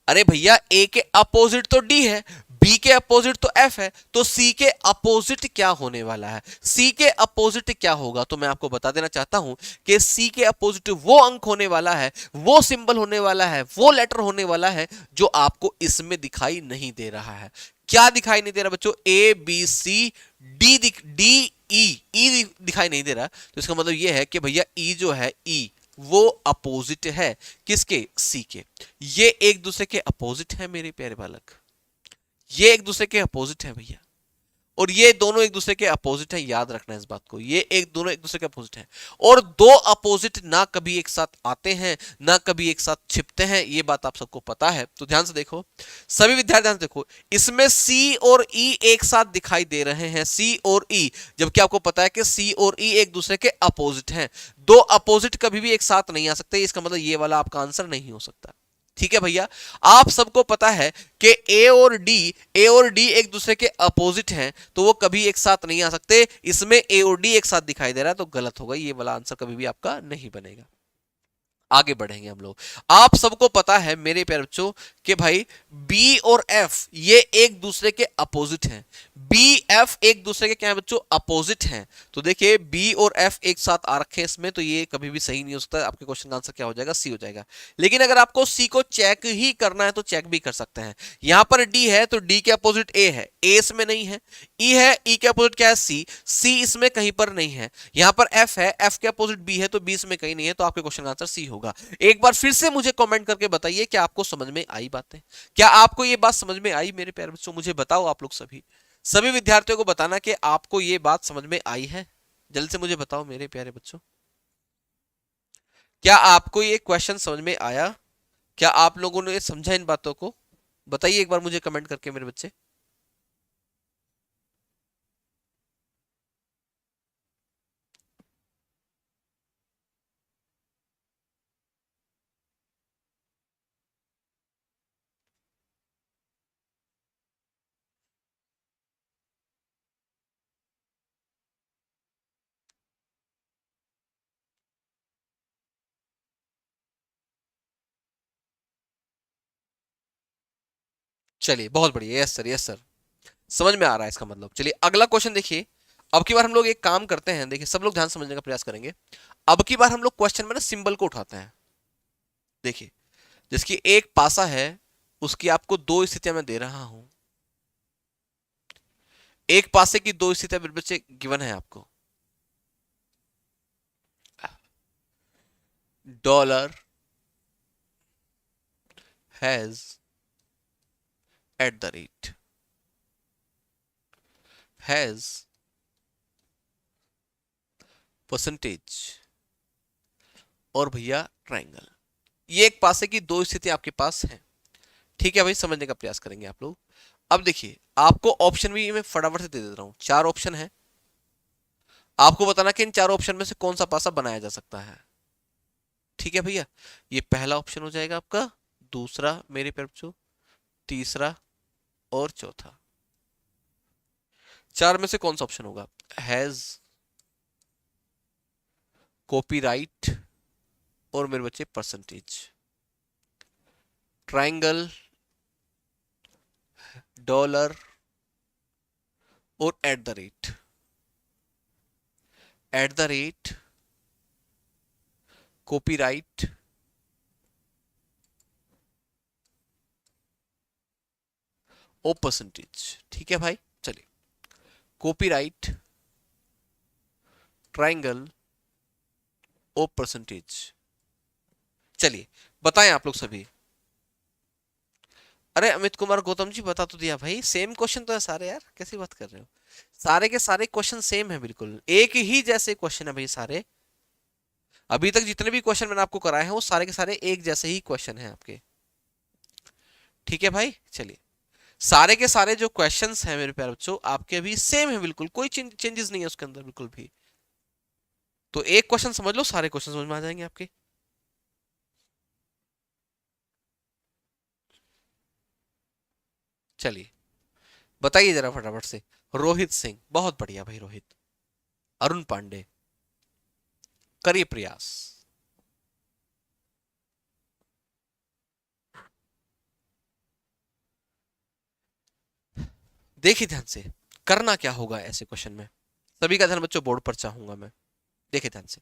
Speaker 1: अरे भैया ए के अपोजिट तो डी है, बी के अपोजिट तो एफ है, तो सी के अपोजिट क्या होने वाला है, सी के अपोजिट क्या होगा, तो मैं आपको बता देना चाहता हूं कि सी के अपोजिट वो अंक होने वाला है, वो सिंबल होने वाला है, वो लेटर होने वाला है जो आपको इसमें दिखाई नहीं दे रहा है। क्या दिखाई नहीं दे रहा बच्चों, A B C D D E दिखाई नहीं दे रहा, तो इसका मतलब यह है कि भैया ई जो है, ई वो अपोजिट है किसके, सी के। ये एक दूसरे के अपोजिट है मेरे प्यारे बालक, ये एक दूसरे के अपोजिट है भैया, और ये दोनों एक दूसरे के अपोजिट है, याद रखना इस बात को, ये एक दोनों एक दूसरे के अपोजिट हैं, और दो अपोजिट ना कभी एक साथ आते हैं ना कभी एक साथ छिपते हैं, ये बात आप सबको पता है। तो ध्यान से देखो सभी विद्यार्थी, ध्यान से देखो, इसमें सी और ई एक साथ दिखाई दे रहे हैं, सी और ई, जबकि आपको पता है कि सी और ई एक दूसरे के अपोजिट हैं। दो अपोजिट कभी भी एक साथ नहीं आ सकते, इसका मतलब ये वाला आपका आंसर नहीं हो सकता। ठीक है भैया, आप सबको पता है कि ए और डी एक दूसरे के अपोजिट हैं, तो वो कभी एक साथ नहीं आ सकते, इसमें ए और डी एक साथ दिखाई दे रहा है, तो गलत होगा, ये वाला आंसर कभी भी आपका नहीं बनेगा। आगे बढ़ेंगे हम लोग। आप सबको पता है मेरे प्यारे बच्चों कि भाई बी और एफ ये एक दूसरे के अपोजिट हैं, बी एफ एक दूसरे के क्या है बच्चों, अपोजिट हैं। तो देखिए बी और एफ एक साथ आ रखे हैं इसमें, तो ये कभी भी सही नहीं हो सकता, आपके क्वेश्चन का आंसर क्या हो जाएगा, सी हो जाएगा। लेकिन अगर आपको सी को चेक ही करना है तो चेक भी कर सकते हैं। यहां पर डी है तो डी के अपोजिट ए है, ए इसमें नहीं है, ई है, ई के अपोजिट क्या है, सी, सी इसमें कहीं पर नहीं है। यहां पर एफ है, एफ के अपोजिट बी है, तो बी इसमें कहीं नहीं है, तो आपके क्वेश्चन का आंसर सी होगा। एक बार फिर से मुझे कमेंट करके बताइए क्या आपको समझ में आई बातें, क्या आपको ये बात समझ में आई मेरे प्यारे बच्चों, मुझे बताओ। आप लोग सभी सभी विद्यार्थियों को बताना कि आपको ये बात समझ में आई है, जल्द से मुझे बताओ मेरे प्यारे बच्चों, क्या आपको ये क्वेश्चन समझ में आया, क्या आप लोगों ने समझा इन बातों को, बताइए एक बार मुझे कमेंट करके मेरे बच्चे। चलिए बहुत बढ़िया, यस सर, यस सर, समझ में आ रहा है इसका मतलब। चलिए अगला क्वेश्चन देखिए। अब की बार हम लोग एक काम करते हैं, देखिए सब लोग ध्यान समझने का प्रयास करेंगे। अब की बार हम लोग क्वेश्चन में ना सिंबल को उठाते हैं। देखिए जिसकी एक पासा है उसकी आपको दो स्थितियां मैं दे रहा हूं, एक पासे की दो स्थितियां मेरे बच्चे गिवन है आपको, dollar has at the rate, has percentage, और भैया ट्राइंगल। ये एक पासे की दो स्थिति आपके पास है। ठीक है भाई, समझने का प्रयास करेंगे आप लोग। अब देखिए आपको ऑप्शन भी मैं फटाफट से दे देता हूं, चार ऑप्शन है, आपको बताना कि इन चारों ऑप्शन में से कौन सा पासा बनाया जा सकता है। ठीक है भैया, ये पहला ऑप्शन हो जाएगा आपका, दूसरा मेरे बच्चों, तीसरा और चौथा। चार में से कौन सा ऑप्शन होगा, हैज, कॉपीराइट, और मेरे बच्चे परसेंटेज, ट्राइंगल, डॉलर और at the rate. At the rate, copyright और परसेंटेज। ठीक है भाई, चलिए कॉपीराइट, ट्राइंगल और परसेंटेज। चलिए बताएं आप लोग सभी। अरे अमित कुमार गौतम जी बता तो दिया भाई, सेम क्वेश्चन तो है सारे यार, कैसी बात कर रहे हो, सारे के सारे क्वेश्चन सेम है, बिल्कुल एक ही जैसे क्वेश्चन है भाई सारे। अभी तक जितने भी क्वेश्चन मैंने आपको कराए हैं वो सारे के सारे एक जैसे ही क्वेश्चन हैं आपके। ठीक है भाई, चलिए सारे के सारे जो क्वेश्चंस हैं मेरे प्यारे बच्चों आपके अभी सेम है, बिल्कुल कोई चेंजेस नहीं है उसके अंदर बिल्कुल भी। तो एक क्वेश्चन समझ लो, सारे क्वेश्चन समझ में आ जाएंगे आपके। चलिए बताइए जरा फटाफट से। रोहित सिंह, बहुत बढ़िया भाई रोहित। अरुण पांडे, करिए प्रयास। देखिए ध्यान से, करना क्या होगा ऐसे क्वेश्चन में, सभी का ध्यान बच्चों बोर्ड पर चाहूंगा मैं। देखिए ध्यान से,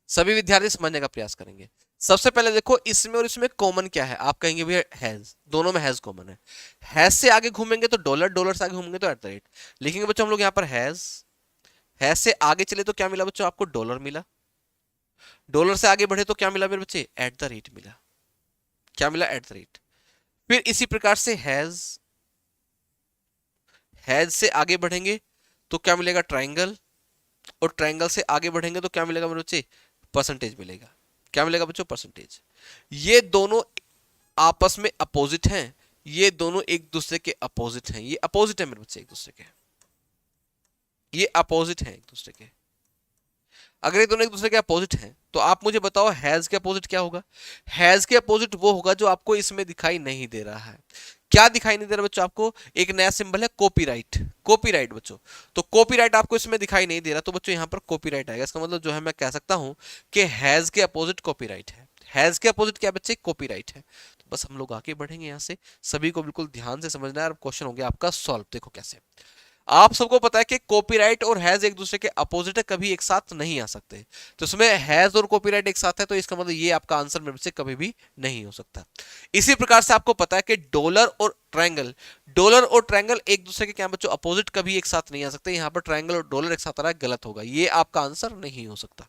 Speaker 1: सभी विद्यार्थी समझने का प्रयास करेंगे। सबसे पहले देखो इसमें और इसमें कॉमन क्या है, आप कहेंगे भैया हैज, दोनों में हैज कॉमन है। हैज से आगे घूमेंगे तो डॉलर, डॉलर से आगे घूमेंगे तो एट द रेट। लिखेंगे बच्चों हम लोग यहाँ पर हैज से आगे चले तो क्या मिला बच्चों आपको, डॉलर मिला। डॉलर से आगे बढ़े तो क्या मिला मेरे बच्चे, एट द रेट मिला। क्या मिला, एट द रेट। फिर इसी प्रकार से हैज से आगे बढ़ेंगे तो क्या मिलेगा, ट्राइंगल। और ट्राइंगल से आगे बढ़ेंगे तो क्या मिलेगा मेरे बच्चे, परसेंटेज मिलेगा। क्या मिलेगा बच्चों, परसेंटेज। ये दोनों आपस में अपोजिट हैं, ये दोनों एक दूसरे के अपोजिट हैं, ये अपोजिट है मेरे बच्चे एक दूसरे के, ये अपोजिट हैं एक दूसरे के। अगर ये दोनों एक दूसरे के अपोजिट हैं तो आप मुझे बताओ हैज के अपोजिट क्या होगा। हैज के अपोजिट वो होगा जो आपको इसमें दिखाई नहीं दे रहा है। क्या दिखाई नहीं दे रहा बच्चों आपको, एक नया सिंबल है कॉपीराइट। कॉपीराइट बच्चों, तो कॉपीराइट आपको इसमें दिखाई नहीं दे रहा, तो बच्चों यहां पर कॉपीराइट आएगा। इसका मतलब जो है मैं कह सकता हूं कि हैज के अपोजिट कॉपीराइट है। हैज के अपोजिट क्या बच्चे, कॉपीराइट है। तो बस हम लोग आगे बढ़ेंगे यहां से, सभी को बिल्कुल ध्यान से समझना है। और क्वेश्चन हो गया आपका सॉल्व। देखो कैसे, आप सबको पता है कि कॉपीराइट और हैज एक दूसरे के अपोजिट है, कभी एक साथ नहीं आ सकते। तो इसमें हैज और कॉपीराइट एक साथ है, तो इसका मतलब ये आपका आंसर मेरे से कभी भी नहीं हो सकता। इसी प्रकार से आपको पता है कि डॉलर और ट्रायंगल, डॉलर और ट्रायंगल एक दूसरे के क्या बच्चों, अपोजिट कभी एक साथ नहीं आ सकते। यहां पर ट्रायंगल और डॉलर एक साथ आ रहा है, गलत होगा, ये आपका आंसर नहीं हो सकता।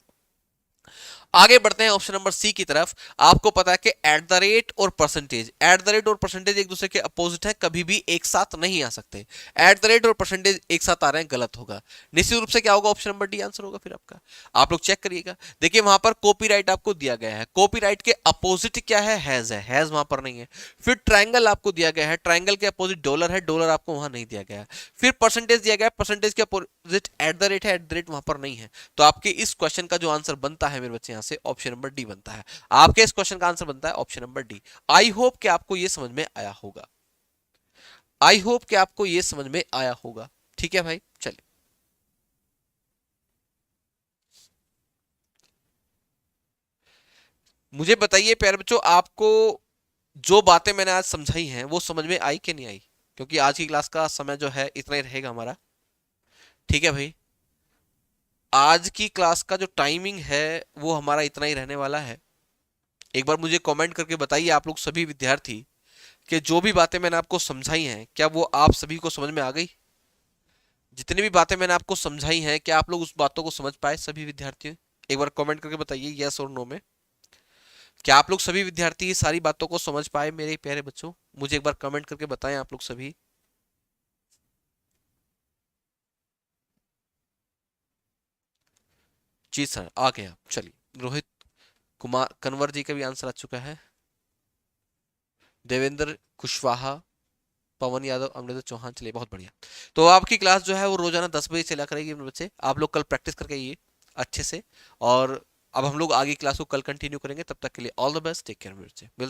Speaker 1: आगे बढ़ते हैं ऑप्शन नंबर सी की तरफ। आपको पता है कि एट द रेट और परसेंटेज, एट द रेट और परसेंटेज एक दूसरे के अपोजिट है, कभी भी एक साथ नहीं आ सकते। एट द रेट और परसेंटेज एक साथ आ रहे हैं, गलत होगा। निश्चित रूप से क्या होगा, ऑप्शन नंबर डी आंसर होगा फिर आपका। आप लोग चेक करिएगा, देखिए वहां पर कॉपीराइट आपको दिया गया है, कॉपीराइट के अपोजिट क्या है, हैज वहां पर नहीं है। फिर ट्राइंगल आपको दिया गया है, ट्राइंगल के अपोजिट डॉलर है, डॉलर आपको वहां नहीं दिया गया है। फिर परसेंटेज दिया गया है, परसेंटेज के अपोजिट एट द रेट है, एट द रेट वहां पर नहीं है। तो आपके इस क्वेश्चन का जो आंसर बनता है मेरे बच्चे, यहां से ऑप्शन नंबर डी बनता है। आपके इस क्वेश्चन का आंसर बनता है option number D. I hope कि आपको यह समझ में आया होगा, आई होप कि आपको यह समझ में आया होगा। ठीक है भाई, चलिए मुझे बताइए प्यारे बच्चों, आपको जो बातें मैंने आज समझाई हैं वो समझ में आई कि नहीं आई। क्योंकि आज की क्लास का समय जो है इतना ही रहेगा हमारा। ठीक है भाई, आज की क्लास का जो टाइमिंग है वो हमारा इतना ही रहने वाला है। एक बार मुझे कमेंट करके बताइए आप लोग सभी विद्यार्थी कि जो भी बातें मैंने आपको समझाई हैं क्या वो आप सभी को समझ में आ गई। जितनी भी बातें मैंने आपको समझाई हैं क्या आप लोग उस बातों को समझ पाए सभी विद्यार्थी। एक बार कमेंट करके बताइए यस और नो में, क्या आप लोग सभी विद्यार्थी ये सारी बातों को समझ पाए मेरे प्यारे बच्चों। मुझे एक बार कमेंट करके बताएं आप लोग सभी। जी सर आ गए आप, चलिए रोहित कुमार कन्वर जी का भी आंसर आ चुका है। देवेंद्र कुशवाहा, पवन यादव, अमृत चौहान, चलिए बहुत बढ़िया। तो आपकी क्लास जो है वो रोजाना 10 बजे चला करेगी मेरे बच्चे, आप लोग कल प्रैक्टिस करके आइए अच्छे से। और अब हम लोग आगे क्लास को कल कंटिन्यू करेंगे, तब तक के लिए all the best, take care मेरे बच्चे।